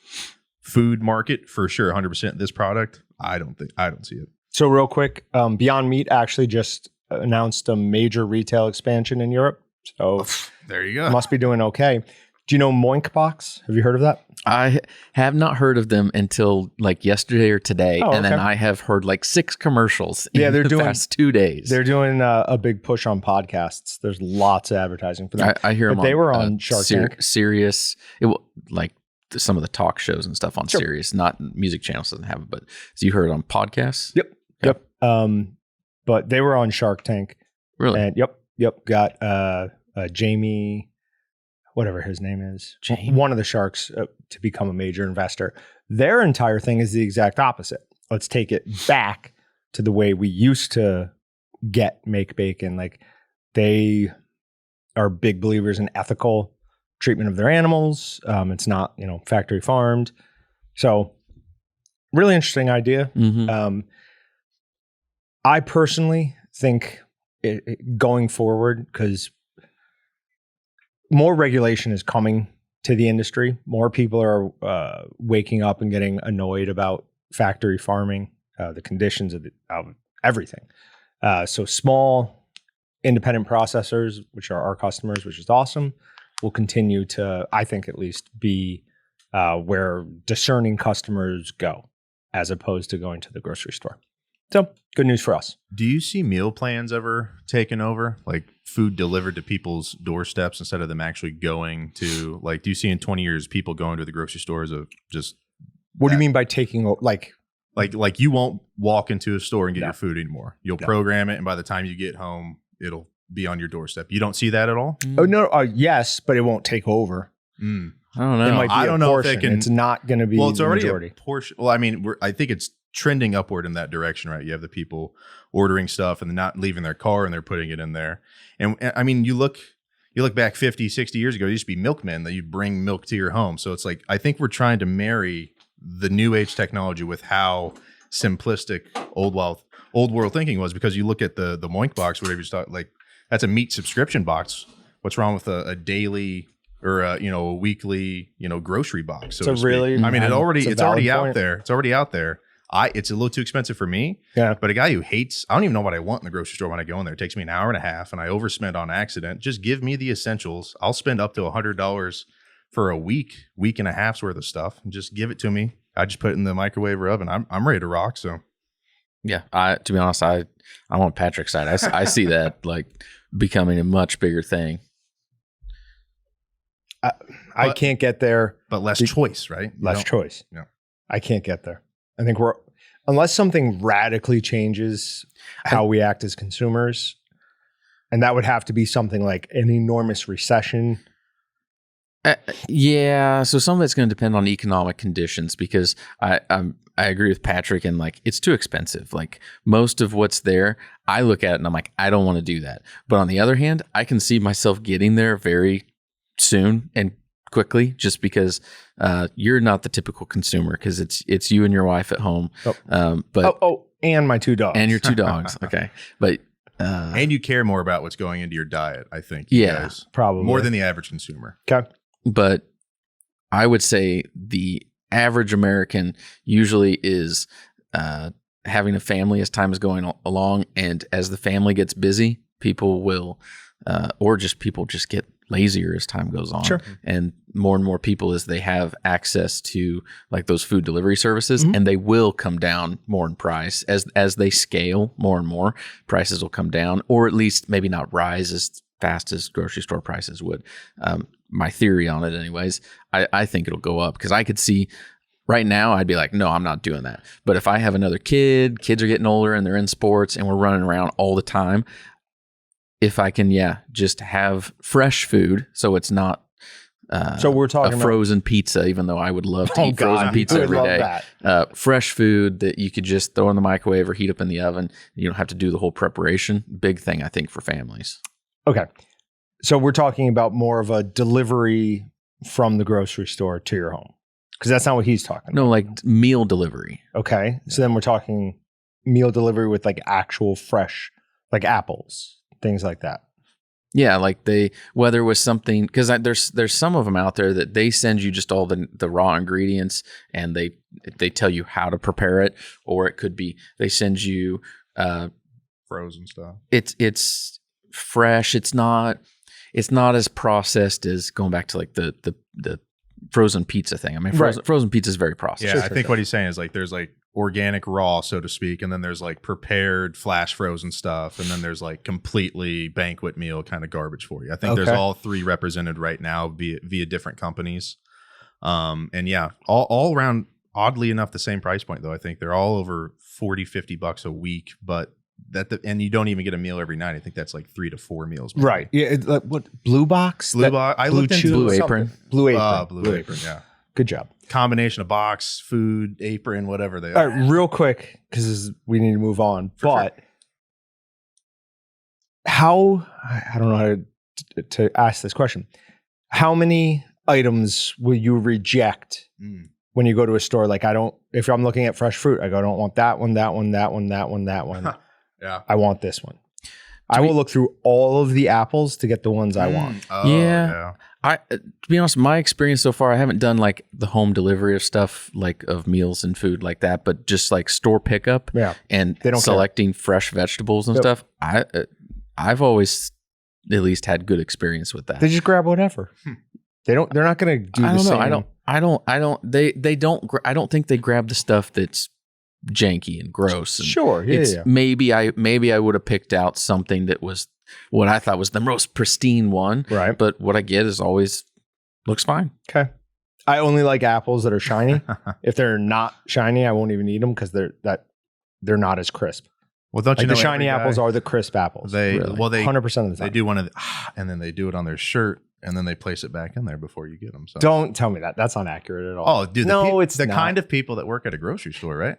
[SPEAKER 3] food market for sure, 100%. This product, I don't see it.
[SPEAKER 1] So real quick, Beyond Meat actually just announced a major retail expansion in Europe. So
[SPEAKER 3] there you go.
[SPEAKER 1] Must be doing okay. Do you know Moinkbox? Have you heard of that?
[SPEAKER 2] I have not heard of them until like yesterday or today. And then I have heard like 6 commercials in the past 2 days.
[SPEAKER 1] They're doing a big push on podcasts. There's lots of advertising for them.
[SPEAKER 2] I hear them
[SPEAKER 1] they were on Shark Tank.
[SPEAKER 2] Sirius, like some of the talk shows and stuff on Sirius, not music channels doesn't have it, but so you heard it on podcasts?
[SPEAKER 1] Yep. But they were on Shark Tank.
[SPEAKER 2] Really?
[SPEAKER 1] And yep. Got Jamie, whatever his name is, one of the sharks to become a major investor. Their entire thing is the exact opposite. Let's take it back to the way we used to make bacon. Like, they are big believers in ethical treatment of their animals. It's not, factory farmed. So really interesting idea.
[SPEAKER 2] Mm-hmm.
[SPEAKER 1] I personally think going forward, because more regulation is coming to the industry. More people are waking up and getting annoyed about factory farming, the conditions of everything. So small independent processors, which are our customers, which is awesome, will continue to, I think at least, be where discerning customers go, as opposed to going to the grocery store. So good news for us.
[SPEAKER 3] Do you see meal plans ever taken over? Like food delivered to people's doorsteps instead of them actually going to, like, do you see in 20 years people going to the grocery stores of just...
[SPEAKER 1] What do you mean by taking, like
[SPEAKER 3] you won't walk into a store and get your food anymore. You'll program it, and by the time you get home, it'll be on your doorstep. You don't see that at all?
[SPEAKER 1] Oh, no. Yes, but it won't take over.
[SPEAKER 2] I don't know.
[SPEAKER 1] It might be
[SPEAKER 3] I don't know if
[SPEAKER 1] portion.
[SPEAKER 3] it can...
[SPEAKER 1] It's not going to be
[SPEAKER 3] it's already
[SPEAKER 1] majority.
[SPEAKER 3] a portion. Well, I mean, I think it's trending upward in that direction, right? You have the people ordering stuff and not leaving their car and they're putting it in there. And I mean, you look back 50, 60 years ago, there used to be milkmen that you'd bring milk to your home. So it's like, I think we're trying to marry the new age technology with how simplistic old world thinking was, because you look at the Moinkbox, whatever you start, like, that's a meat subscription box. What's wrong with a daily or a weekly, grocery box? So it's already out there. It's already out there. It's a little too expensive for me.
[SPEAKER 1] Yeah.
[SPEAKER 3] But a guy who hates, I don't even know what I want in the grocery store when I go in there. It takes me an hour and a half and I overspend on accident. Just give me the essentials. I'll spend up to $100 for a week and a half's worth of stuff, and just give it to me. I just put it in the microwave or oven. I'm ready to rock. So
[SPEAKER 2] yeah, to be honest, I'm on Patrick's side. I see that like becoming a much bigger thing.
[SPEAKER 1] I can't get there.
[SPEAKER 3] But less choice, right?
[SPEAKER 1] Less choice.
[SPEAKER 3] Yeah.
[SPEAKER 1] I can't get there. I think unless something radically changes how we act as consumers, and that would have to be something like an enormous recession.
[SPEAKER 2] Yeah. So some of it's going to depend on economic conditions, because I agree with Patrick, and like, it's too expensive. Like, most of what's there, I look at it and I'm like, I don't want to do that. But on the other hand, I can see myself getting there very soon and quickly, just because you're not the typical consumer, because it's you and your wife at home.
[SPEAKER 1] And my 2 dogs.
[SPEAKER 2] And your 2 dogs. Okay. But
[SPEAKER 3] and you care more about what's going into your diet, I think.
[SPEAKER 2] Guys,
[SPEAKER 1] probably
[SPEAKER 3] more than the average consumer.
[SPEAKER 1] Okay.
[SPEAKER 2] But I would say the average American usually is having a family as time is going along, and as the family gets busy, people will people just get lazier as time goes on.
[SPEAKER 1] Sure.
[SPEAKER 2] And more people, as they have access to like those food delivery services, and they will come down more in price as they scale more and more, prices will come down, or at least maybe not rise as fast as grocery store prices would. My theory on it anyways, I think it'll go up, because I could see right now I'd be like, no, I'm not doing that. But if I have another kids are getting older and they're in sports and we're running around all the time, if I can, just have fresh food, so it's not
[SPEAKER 1] so we're talking
[SPEAKER 2] a frozen pizza, even though I would love to eat frozen pizza every day. Fresh food that you could just throw in the microwave or heat up in the oven. You don't have to do the whole preparation. Big thing, I think, for families.
[SPEAKER 1] Okay. So we're talking about more of a delivery from the grocery store to your home, because that's not what he's talking about.
[SPEAKER 2] No, like meal delivery.
[SPEAKER 1] Okay. So then we're talking meal delivery with like actual fresh, like apples, things like that.
[SPEAKER 2] Yeah, like whether it was something, because there's some of them out there that they send you just all the raw ingredients and they tell you how to prepare it, or it could be they send you
[SPEAKER 3] frozen stuff.
[SPEAKER 2] It's fresh. It's not as processed as going back to like the frozen pizza thing. I mean, frozen pizza is very processed.
[SPEAKER 3] Yeah, I think what he's saying is like there's like organic raw, so to speak, and then there's like prepared flash frozen stuff, and then there's like completely banquet meal kind of garbage for you. I think there's all three represented right now via different companies. And yeah, all around, oddly enough, the same price point though. I think they're all over $40-$50 a week, but and you don't even get a meal every night. I think that's like 3 to 4 meals. Maybe.
[SPEAKER 1] Right. Yeah. Like what? Blue Box?
[SPEAKER 3] I looked into
[SPEAKER 2] Blue Apron.
[SPEAKER 1] Blue Apron.
[SPEAKER 3] Blue Apron. Yeah.
[SPEAKER 1] Good job.
[SPEAKER 3] Combination of box, food, apron, whatever they are.
[SPEAKER 1] All right, real quick, because we need to move on. But how, I don't know how to ask this question. How many items will you reject when you go to a store? Like, if I'm looking at fresh fruit, I don't want that one, that one, that one, that one, that one.
[SPEAKER 3] Yeah.
[SPEAKER 1] I want this one. I will look through all of the apples to get the ones I want.
[SPEAKER 2] Oh, yeah. To be honest, my experience so far, I haven't done like the home delivery of stuff, like of meals and food like that, but just like store pickup and selecting fresh vegetables and stuff. I've always at least had good experience with that.
[SPEAKER 1] They just grab whatever. They're not going to do the same.
[SPEAKER 2] I don't think they grab the stuff that's janky and gross. And
[SPEAKER 1] sure. Yeah.
[SPEAKER 2] Maybe I would have picked out something that was what I thought was the most pristine one. Right. But what I get is always looks fine.
[SPEAKER 1] Okay. I only like apples that are shiny. If they're not shiny, I won't even eat them because they're not as crisp.
[SPEAKER 3] Well, don't you know
[SPEAKER 1] the shiny apples are the crisp apples?
[SPEAKER 3] They
[SPEAKER 1] 100% of the time.
[SPEAKER 3] They do one of and then they do it on their shirt and then they place it back in there before you get them. So
[SPEAKER 1] don't tell me that. That's not accurate at all.
[SPEAKER 3] Oh, dude. It's the kind of people that work at a grocery store, right?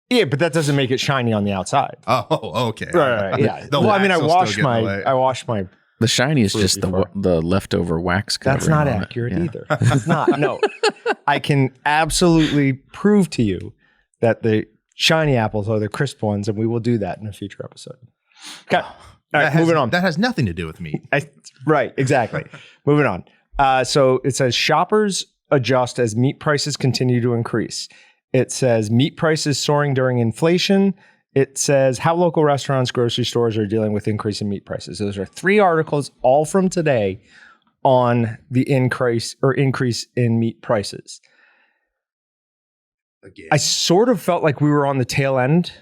[SPEAKER 1] Yeah, but that doesn't make it shiny on the outside.
[SPEAKER 3] Oh, okay.
[SPEAKER 1] Right. Yeah. Well, I mean, I wash my.
[SPEAKER 2] The shiny is just the leftover wax cover.
[SPEAKER 1] That's not accurate either. It's not. No, I can absolutely prove to you that the shiny apples are the crisp ones, and we will do that in a future episode. Okay. All right, moving on.
[SPEAKER 3] That has nothing to do with meat.
[SPEAKER 1] Right. Exactly. Moving on. So it says shoppers adjust as meat prices continue to increase. It says meat prices soaring during inflation. It says how local restaurants, grocery stores are dealing with increase in meat prices. Those are 3 articles, all from today, on the increase in meat prices. Again. I sort of felt like we were on the tail end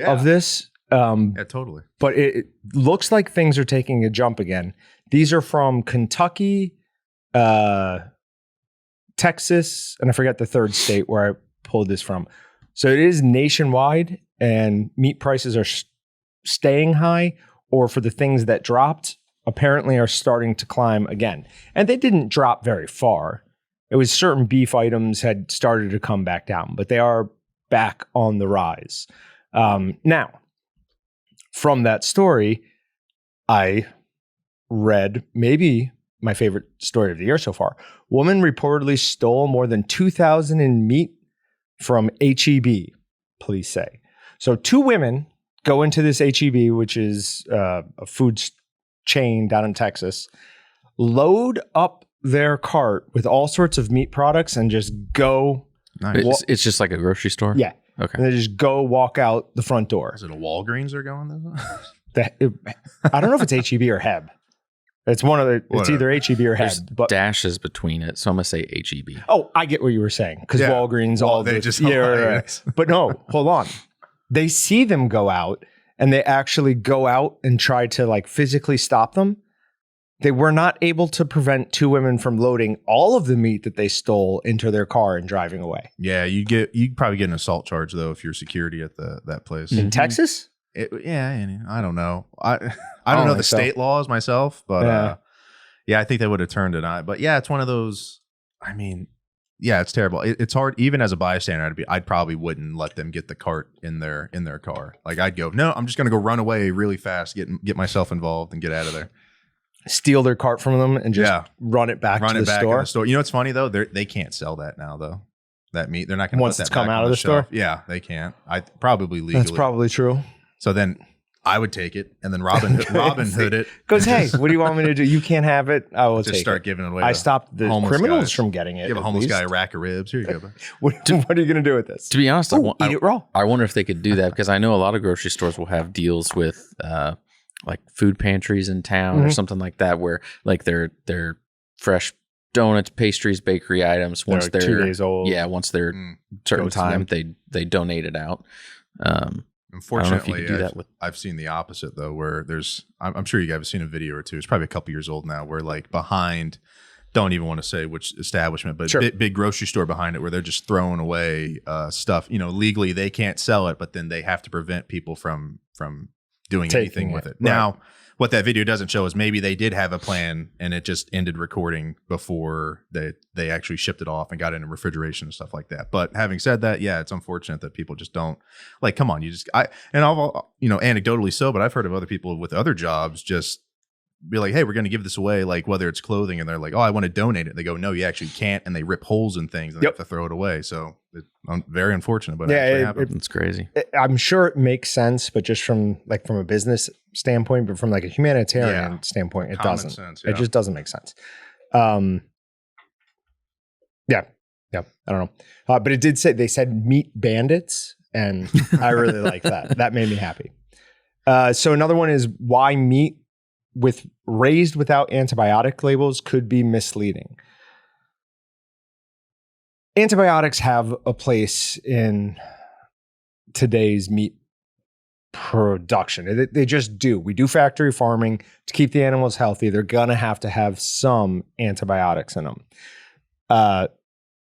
[SPEAKER 1] of this.
[SPEAKER 3] Yeah, totally.
[SPEAKER 1] But it looks like things are taking a jump again. These are from Kentucky, Texas, and I forget the third state where I pulled this from. So it is nationwide, and meat prices are staying high, or for the things that dropped, apparently are starting to climb again. And they didn't drop very far. It was certain beef items had started to come back down, but they are back on the rise. Now, from that story, I read maybe my favorite story of the year so far. Woman reportedly stole more than $2,000 in meat from H-E-B, police say. So 2 women go into this H-E-B, which is a food chain down in Texas, load up their cart with all sorts of meat products and just go.
[SPEAKER 2] Nice. It's just like a grocery store?
[SPEAKER 1] Yeah.
[SPEAKER 2] Okay.
[SPEAKER 1] And they just go walk out the front door.
[SPEAKER 3] Is it a Walgreens they're going there?
[SPEAKER 1] I don't know if it's H-E-B or Heb. It's one of the. It's either HEB or
[SPEAKER 2] There's
[SPEAKER 1] head. But
[SPEAKER 2] dashes between it, so I'm gonna say HEB.
[SPEAKER 1] Oh, I get what you were saying because Walgreens, all
[SPEAKER 3] they
[SPEAKER 1] the,
[SPEAKER 3] just
[SPEAKER 1] But no, hold on. They see them go out, and they actually go out and try to like physically stop them. They were not able to prevent two women from loading all of the meat that they stole into their car and driving away.
[SPEAKER 3] Yeah, you'd probably get an assault charge though if you're security at that place
[SPEAKER 1] In Texas?
[SPEAKER 3] I don't know. I don't know the state laws myself, but I think they would have turned it on. But yeah, it's one of those. I mean, yeah, it's terrible. It's hard, even as a bystander. I'd probably wouldn't let them get the cart in their car. Like I'd go, no, I'm just gonna go run away really fast, get myself involved, and get out of there.
[SPEAKER 1] Steal their cart from them and just run it back to the store.
[SPEAKER 3] In the store. You know what's funny though? They can't sell that now though. That meat, they're not going to
[SPEAKER 1] once it's come out of the store.
[SPEAKER 3] Yeah, they can't. I probably legally.
[SPEAKER 1] That's probably true.
[SPEAKER 3] So then I would take it, and then Robin Hood it.
[SPEAKER 1] Goes, hey, what do you want me to do? You can't have it. I will
[SPEAKER 3] just start giving it away.
[SPEAKER 1] I stopped the criminals from getting it.
[SPEAKER 3] Give a homeless guy a rack of ribs. Here you go.
[SPEAKER 1] What are you going to do with this?
[SPEAKER 2] To be honest,
[SPEAKER 1] eat it raw.
[SPEAKER 2] I wonder if they could do that because I know a lot of grocery stores will have deals with like food pantries in town or something like that, where like they're fresh donuts, pastries, bakery items. Once they're
[SPEAKER 1] 2 days old,
[SPEAKER 2] once they're certain time, they donate it out.
[SPEAKER 3] Unfortunately, I've seen the opposite though, where I'm sure you guys have seen a video or two. It's probably a couple years old now, where like behind, don't even want to say which establishment, but big grocery store behind it, where they're just throwing away stuff. You know, legally they can't sell it, but then they have to prevent people from doing anything with it. Right. Now, what that video doesn't show is maybe they did have a plan and it just ended recording before they actually shipped it off and got it in refrigeration and stuff like that. But having said that, yeah, it's unfortunate that people just don't like, come on, anecdotally so, but I've heard of other people with other jobs just be like, hey, we're going to give this away, like whether it's clothing, and they're like, oh, I want to donate it. They go, no, you actually can't. And they rip holes in things and they have to throw it away. So it's very unfortunate, but
[SPEAKER 2] it's crazy.
[SPEAKER 1] I'm sure it makes sense, but just from a business standpoint, but from like a humanitarian standpoint, it doesn't. Sense, It just doesn't make sense. I don't know. But it did say, they said meat bandits, and I really like that. That made me happy. So another one is why meat raised without antibiotic labels could be misleading. Antibiotics have a place in today's meat production. They just do. We do factory farming to keep the animals healthy. They're going to have some antibiotics in them.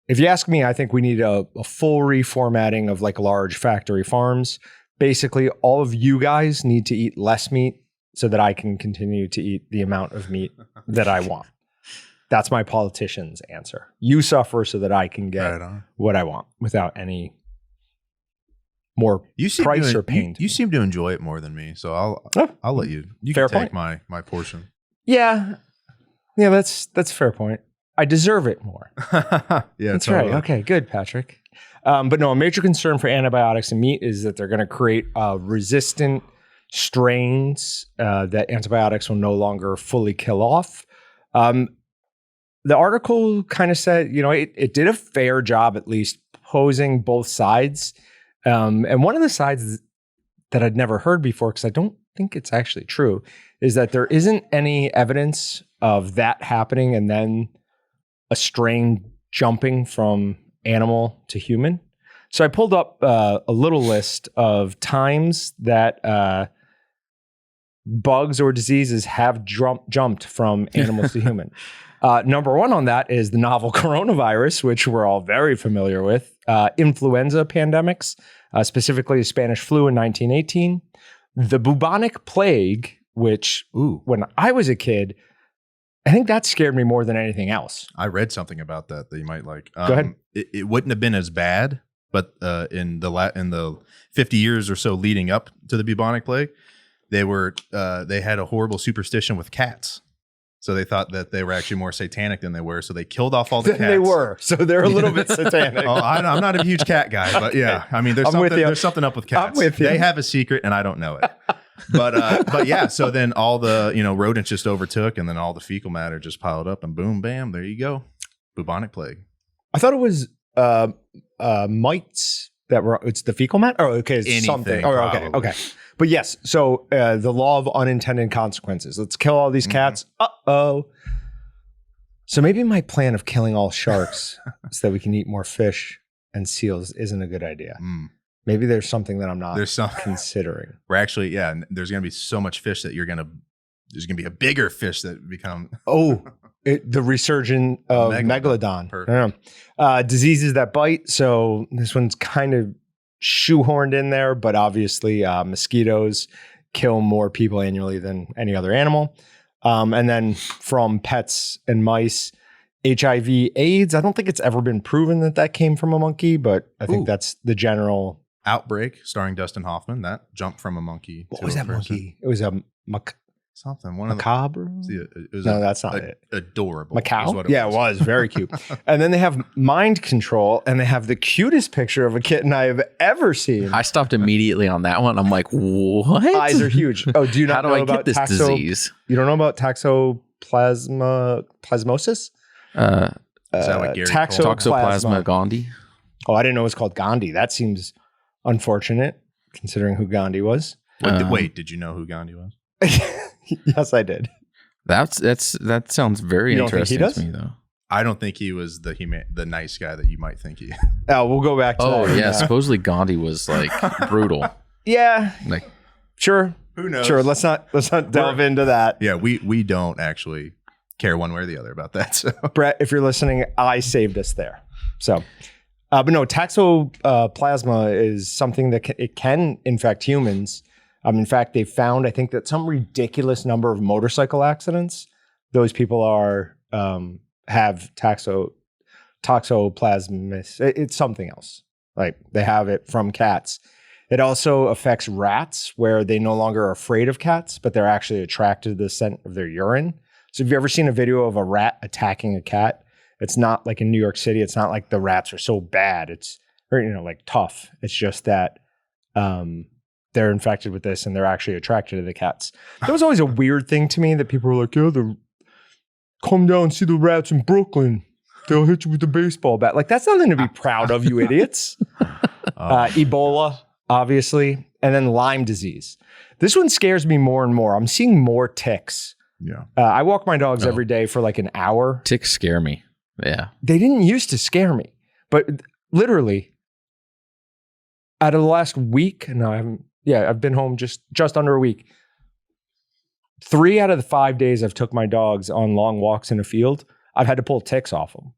[SPEAKER 1] If you ask me, I think we need a full reformatting of like large factory farms. Basically, all of you guys need to eat less meat so that I can continue to eat the amount of meat that I want. That's my politician's answer. You suffer so that I can get what I want without any more price or pain.
[SPEAKER 3] You seem to enjoy it more than me, so I'll let you. You can take my portion.
[SPEAKER 1] Yeah, that's a fair point. I deserve it more.
[SPEAKER 3] That's
[SPEAKER 1] right. Okay, good, Patrick. But no, a major concern for antibiotics in meat is that they're going to create resistant strains that antibiotics will no longer fully kill off. The article kind of said, it did a fair job, at least posing both sides. And one of the sides that I'd never heard before, because I don't think it's actually true, is that there isn't any evidence of that happening and then a strain jumping from animal to human. So I pulled up a little list of times that bugs or diseases have jumped from animals to human. Number one on that is the novel coronavirus, which we're all very familiar with. Influenza pandemics, specifically the Spanish flu in 1918. The bubonic plague, which when I was a kid, I think that scared me more than anything else.
[SPEAKER 3] I read something about that you might like.
[SPEAKER 1] Go ahead.
[SPEAKER 3] It wouldn't have been as bad, but in the 50 years or so leading up to the bubonic plague, they had a horrible superstition with cats. So they thought that they were actually more satanic than they were. So they killed off all the cats.
[SPEAKER 1] They were. So they're a little bit satanic.
[SPEAKER 3] I'm not a huge cat guy, but yeah. I mean, there's something up with cats.
[SPEAKER 1] I'm with you.
[SPEAKER 3] They have a secret and I don't know it. But yeah, so then all the, rodents just overtook, and then all the fecal matter just piled up, and boom, bam, there you go. Bubonic plague.
[SPEAKER 1] I thought it was mites it's the fecal matter? Oh, okay. It's
[SPEAKER 3] Anything,
[SPEAKER 1] something. Oh, okay.
[SPEAKER 3] probably.
[SPEAKER 1] Okay. But yes, so the law of unintended consequences. Let's kill all these cats. Uh-oh. So maybe my plan of killing all sharks so that we can eat more fish and seals isn't a good idea. Maybe there's something that I'm not considering.
[SPEAKER 3] We're actually, there's going to be so much fish that there's going to be a bigger fish that become.
[SPEAKER 1] The resurgence of megalodon. Diseases that bite. So this one's kind of shoehorned in there, but obviously mosquitoes kill more people annually than any other animal. And then from pets and mice, HIV, AIDS. I don't think it's ever been proven that came from a monkey, but I think that's the general.
[SPEAKER 3] Outbreak, starring Dustin Hoffman, that jumped from a monkey.
[SPEAKER 1] What was that monkey? It was a
[SPEAKER 3] something.
[SPEAKER 1] Macabre? That's not it.
[SPEAKER 3] Adorable.
[SPEAKER 1] Macau? It was. Very cute. And then they have mind control, and they have the cutest picture of a kitten I have ever seen.
[SPEAKER 2] I stopped immediately on that one. I'm like, what?
[SPEAKER 1] Eyes are huge. Oh, do you not know about
[SPEAKER 2] this disease?
[SPEAKER 1] You don't know about toxoplasmosis?
[SPEAKER 3] Is that like Gary
[SPEAKER 2] Toxoplasma gondii?
[SPEAKER 1] Oh, I didn't know it was called Gandhi. That seems unfortunate, considering who Gandhi was.
[SPEAKER 3] Wait, did you know who Gandhi was?
[SPEAKER 1] Yes, I did.
[SPEAKER 2] That sounds very interesting to me, though.
[SPEAKER 3] I don't think he was the nice guy that you might think he.
[SPEAKER 1] Oh, we'll go back to that.
[SPEAKER 2] Oh yeah, supposedly Gandhi was like brutal.
[SPEAKER 1] Yeah,
[SPEAKER 2] like
[SPEAKER 1] sure.
[SPEAKER 3] Who knows?
[SPEAKER 1] Sure. Let's not delve into that.
[SPEAKER 3] Yeah, we don't actually care one way or the other about that. So
[SPEAKER 1] Brett, if you're listening, I saved us there. So. But no, toxoplasma is something that it can infect humans. In fact, they found, I think, that some ridiculous number of motorcycle accidents, those people have toxoplasmosis. It's something else. Like they have it from cats. It also affects rats, where they no longer are afraid of cats, but they're actually attracted to the scent of their urine. So have you ever seen a video of a rat attacking a cat? It's not like in New York City. It's not like the rats are so bad. It's like tough. It's just that they're infected with this and they're actually attracted to the cats. That was always a weird thing to me that people were like, come down and see the rats in Brooklyn. They'll hit you with the baseball bat. Like, that's nothing to be proud of, you idiots. Ebola, obviously. And then Lyme disease. This one scares me more and more. I'm seeing more ticks.
[SPEAKER 3] Yeah.
[SPEAKER 1] I walk my dogs every day for like an hour.
[SPEAKER 2] Ticks scare me. Yeah.
[SPEAKER 1] They didn't used to scare me, but literally out of the last week, I've been home just under a week. 3 out of the 5 days I've took my dogs on long walks in a field, I've had to pull ticks off them.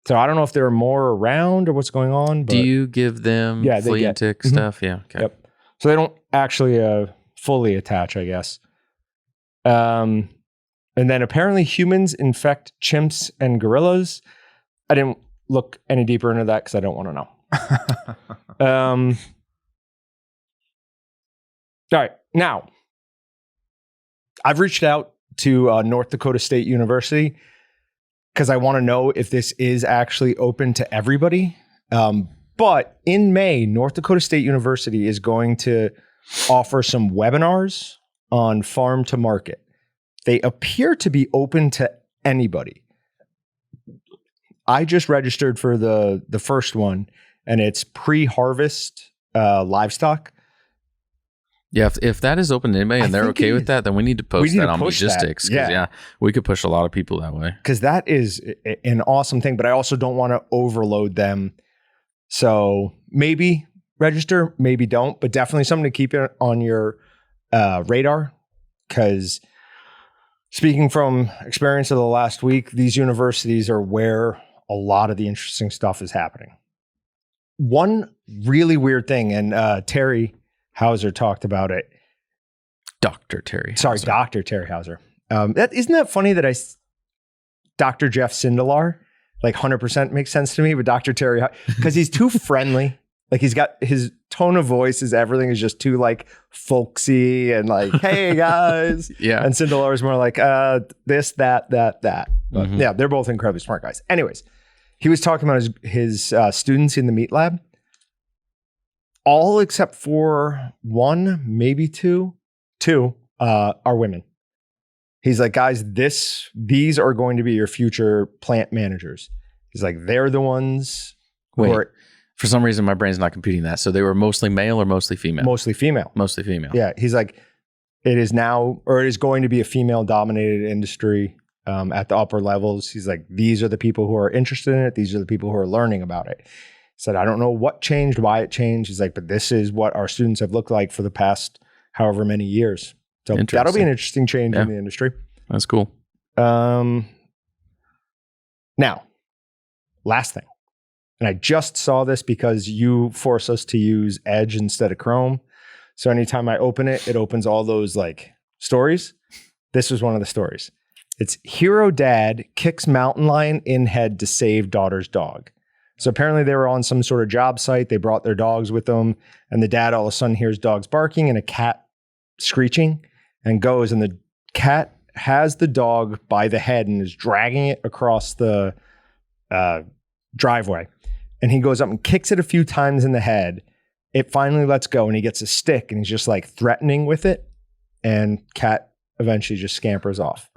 [SPEAKER 1] So I don't know if there are more around or what's going on. But
[SPEAKER 2] do you give them flea and tick stuff? Yeah. Okay.
[SPEAKER 1] Yep. So they don't actually fully attach, I guess. And then apparently humans infect chimps and gorillas. I didn't look any deeper into that because I don't want to know. All right. Now, I've reached out to North Dakota State University because I want to know if this is actually open to everybody. But in May, North Dakota State University is going to offer some webinars on farm to market. They appear to be open to anybody. I just registered for the first one, and it's pre-harvest livestock.
[SPEAKER 2] Yeah, if that is open to anybody and they're okay with that, then we need to post that on Meatgistics. Yeah, we could push a lot of people that way.
[SPEAKER 1] Because that is an awesome thing, but I also don't want to overload them. So maybe register, maybe don't, but definitely something to keep it on your radar. Because speaking from experience of the last week, these universities are where a lot of the interesting stuff is happening. One really weird thing, and Terry Hauser talked about it.
[SPEAKER 2] Dr. Terry
[SPEAKER 1] Hauser. Isn't that funny that Dr. Jeff Sindelar, like 100% makes sense to me, but Dr. Terry, because he's too friendly. Like he's got his tone of voice everything is just too like folksy and like, hey guys.
[SPEAKER 2] Yeah.
[SPEAKER 1] And Sindelar is more like this, that. But yeah, they're both incredibly smart guys. Anyways, he was talking about his students in the meat lab. All except for one, maybe two are women. He's like, guys, these are going to be your future plant managers. He's like, they're the ones who are.
[SPEAKER 2] For some reason, my brain's not computing that. So they were mostly male or mostly female?
[SPEAKER 1] Mostly female.
[SPEAKER 2] Mostly female.
[SPEAKER 1] Yeah. He's like, it is now, or it is going to be a female dominated industry at the upper levels. He's like, these are the people who are interested in it. These are the people who are learning about it. He said, I don't know what changed, why it changed. He's like, but this is what our students have looked like for the past however many years. So that'll be an interesting change in the industry.
[SPEAKER 2] That's cool.
[SPEAKER 1] Now, last thing. And I just saw this because you force us to use Edge instead of Chrome. So anytime I open it, it opens all those like stories. This was one of the stories. It's hero dad kicks mountain lion in head to save daughter's dog. So apparently they were on some sort of job site. They brought their dogs with them. And the dad all of a sudden hears dogs barking and a cat screeching and goes. And the cat has the dog by the head and is dragging it across the driveway. And he goes up and kicks it a few times in the head. It finally lets go and he gets a stick and he's just like threatening with it. And cat eventually just scampers off.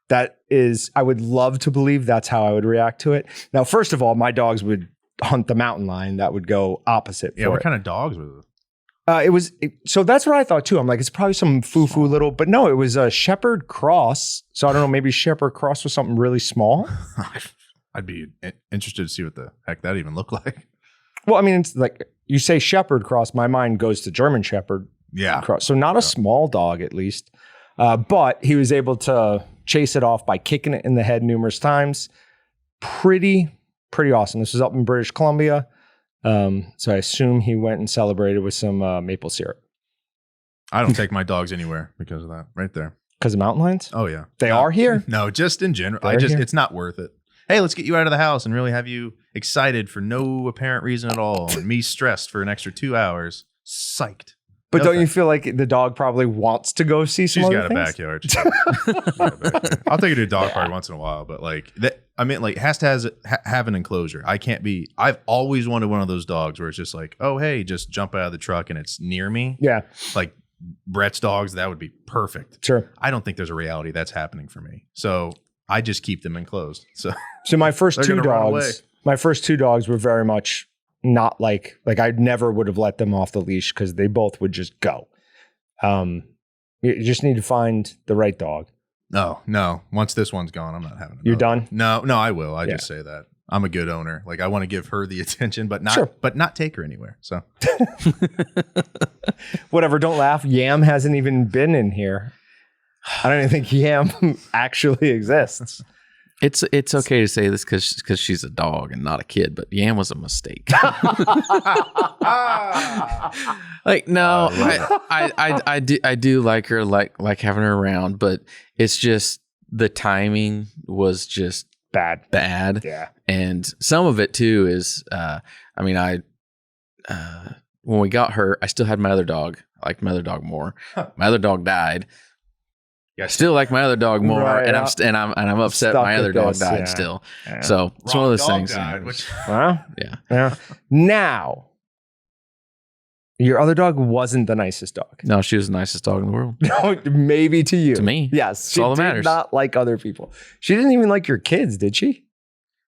[SPEAKER 1] That is, I would love to believe that's how I would react to it. Now, first of all, my dogs would hunt the mountain lion. That would go opposite.
[SPEAKER 3] Yeah, what kind of dogs were
[SPEAKER 1] so that's what I thought too. I'm like, it's probably some foo-foo little, but no, it was a Shepherd Cross. So I don't know, maybe Shepherd Cross was something really small.
[SPEAKER 3] I'd be interested to see what the heck that even looked like.
[SPEAKER 1] Well, I mean, it's like you say Shepherd Cross, my mind goes to German Shepherd Cross. So not a small dog, at least. But he was able to chase it off by kicking it in the head numerous times. Pretty awesome. This was up in British Columbia. So I assume he went and celebrated with some maple syrup.
[SPEAKER 3] I don't take my dogs anywhere because of that right there.
[SPEAKER 1] Because of mountain lions?
[SPEAKER 3] Oh, yeah.
[SPEAKER 1] They are here?
[SPEAKER 3] No, just in general.
[SPEAKER 1] They're here?
[SPEAKER 3] It's not worth it. Hey, let's get you out of the house and really have you excited for no apparent reason at all. And me stressed for an extra 2 hours. Psyched.
[SPEAKER 1] But don't you feel like the dog probably wants to go see some other things?
[SPEAKER 3] She's got a backyard. I'll take her to a dog park once in a while, but like that, I mean, like has to have an enclosure. I've always wanted one of those dogs where it's just like, oh, hey, just jump out of the truck and it's near me.
[SPEAKER 1] Yeah.
[SPEAKER 3] Like Brett's dogs, that would be perfect.
[SPEAKER 1] Sure.
[SPEAKER 3] I don't think there's a reality that's happening for me. So I just keep them enclosed. So
[SPEAKER 1] my first two dogs were very much not like I never would have let them off the leash because they both would just go. You just need to find the right dog.
[SPEAKER 3] No. Once this one's gone, I'm not having it.
[SPEAKER 1] You're done?
[SPEAKER 3] No, I will. I just say that. I'm a good owner. Like I want to give her the attention, but not take her anywhere. So
[SPEAKER 1] whatever. Don't laugh. Yam hasn't even been in here. I don't even think Yam actually exists.
[SPEAKER 2] It's okay to say this because she's a dog and not a kid, but Yam was a mistake. Like no, I do like her, like having her around, but it's just the timing was just bad.
[SPEAKER 1] Yeah,
[SPEAKER 2] and some of it too is, when we got her, I still had my other dog. I liked my other dog more. My other dog died. I still like my other dog more, right, and I'm upset my other dog died still. Yeah. So it's one of those things.
[SPEAKER 1] Yeah. Now, your other dog wasn't the nicest dog.
[SPEAKER 2] No, she was the nicest dog in the world.
[SPEAKER 1] No, maybe to you.
[SPEAKER 2] To me.
[SPEAKER 1] Yes.
[SPEAKER 2] That's all that matters.
[SPEAKER 1] Not like other people. She didn't even like your kids, did she?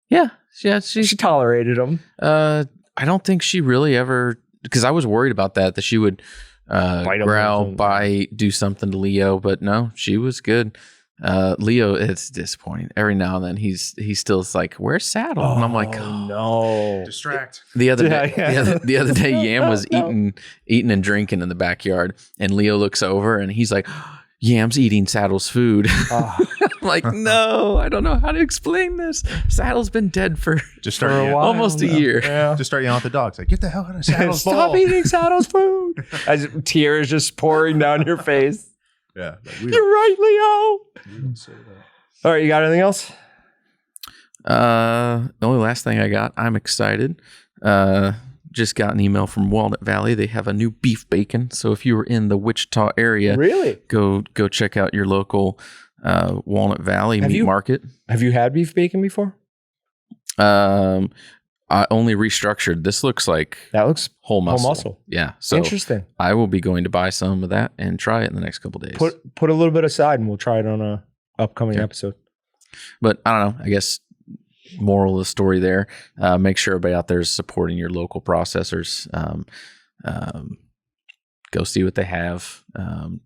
[SPEAKER 2] Yeah. She
[SPEAKER 1] tolerated them.
[SPEAKER 2] I don't think she really ever, because I was worried about that she would growl, bite, do something to Leo, but no, she was good. Leo, it's disappointing. Every now and then he's still like, "Where's Saddle?" And I'm like, "Oh
[SPEAKER 1] no!"
[SPEAKER 3] Distract.
[SPEAKER 2] The other day, Yam was eating and drinking in the backyard, and Leo looks over and he's like, "Yam's eating Saddle's food." I'm like, no, I don't know how to explain this. Saddle's been dead for almost a year.
[SPEAKER 3] Yeah. Just start yelling at the dogs, like, "Get the hell out of Saddle's bowl.
[SPEAKER 1] Stop eating Saddle's food!" As tears just pouring down your face.
[SPEAKER 3] Yeah,
[SPEAKER 1] you're right, Leo.
[SPEAKER 3] You didn't say that.
[SPEAKER 1] All right, you got anything else?
[SPEAKER 2] The only last thing I got, I'm excited. Just got an email from Walnut Valley. They have a new beef bacon. So if you were in the Wichita area,
[SPEAKER 1] really,
[SPEAKER 2] go check out your local Walnut Valley meat market.
[SPEAKER 1] Have you had beef bacon before?
[SPEAKER 2] I only restructured. This looks like whole muscle. Yeah. So
[SPEAKER 1] interesting.
[SPEAKER 2] I will be going to buy some of that and try it in the next couple of days.
[SPEAKER 1] Put a little bit aside and we'll try it on a upcoming episode.
[SPEAKER 2] But I don't know. I guess moral of the story there. Make sure everybody out there is supporting your local processors. Go see what they have.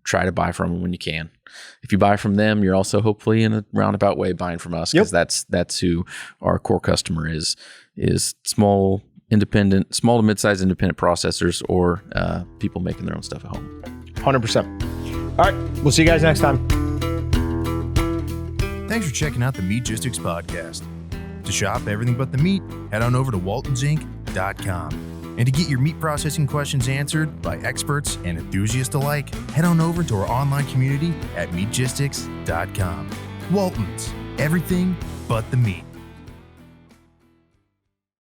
[SPEAKER 2] Try to buy from them when you can. If you buy from them, you're also hopefully in a roundabout way buying from us, because that's who our core customer is small to mid-sized independent processors or people making their own stuff at home.
[SPEAKER 1] 100%. All right. We'll see you guys next time.
[SPEAKER 3] Thanks for checking out the Meatgistics podcast. To shop everything but the meat, head on over to waltonsinc.com. And to get your meat processing questions answered by experts and enthusiasts alike, head on over to our online community at meatgistics.com. Walton's, everything but the meat.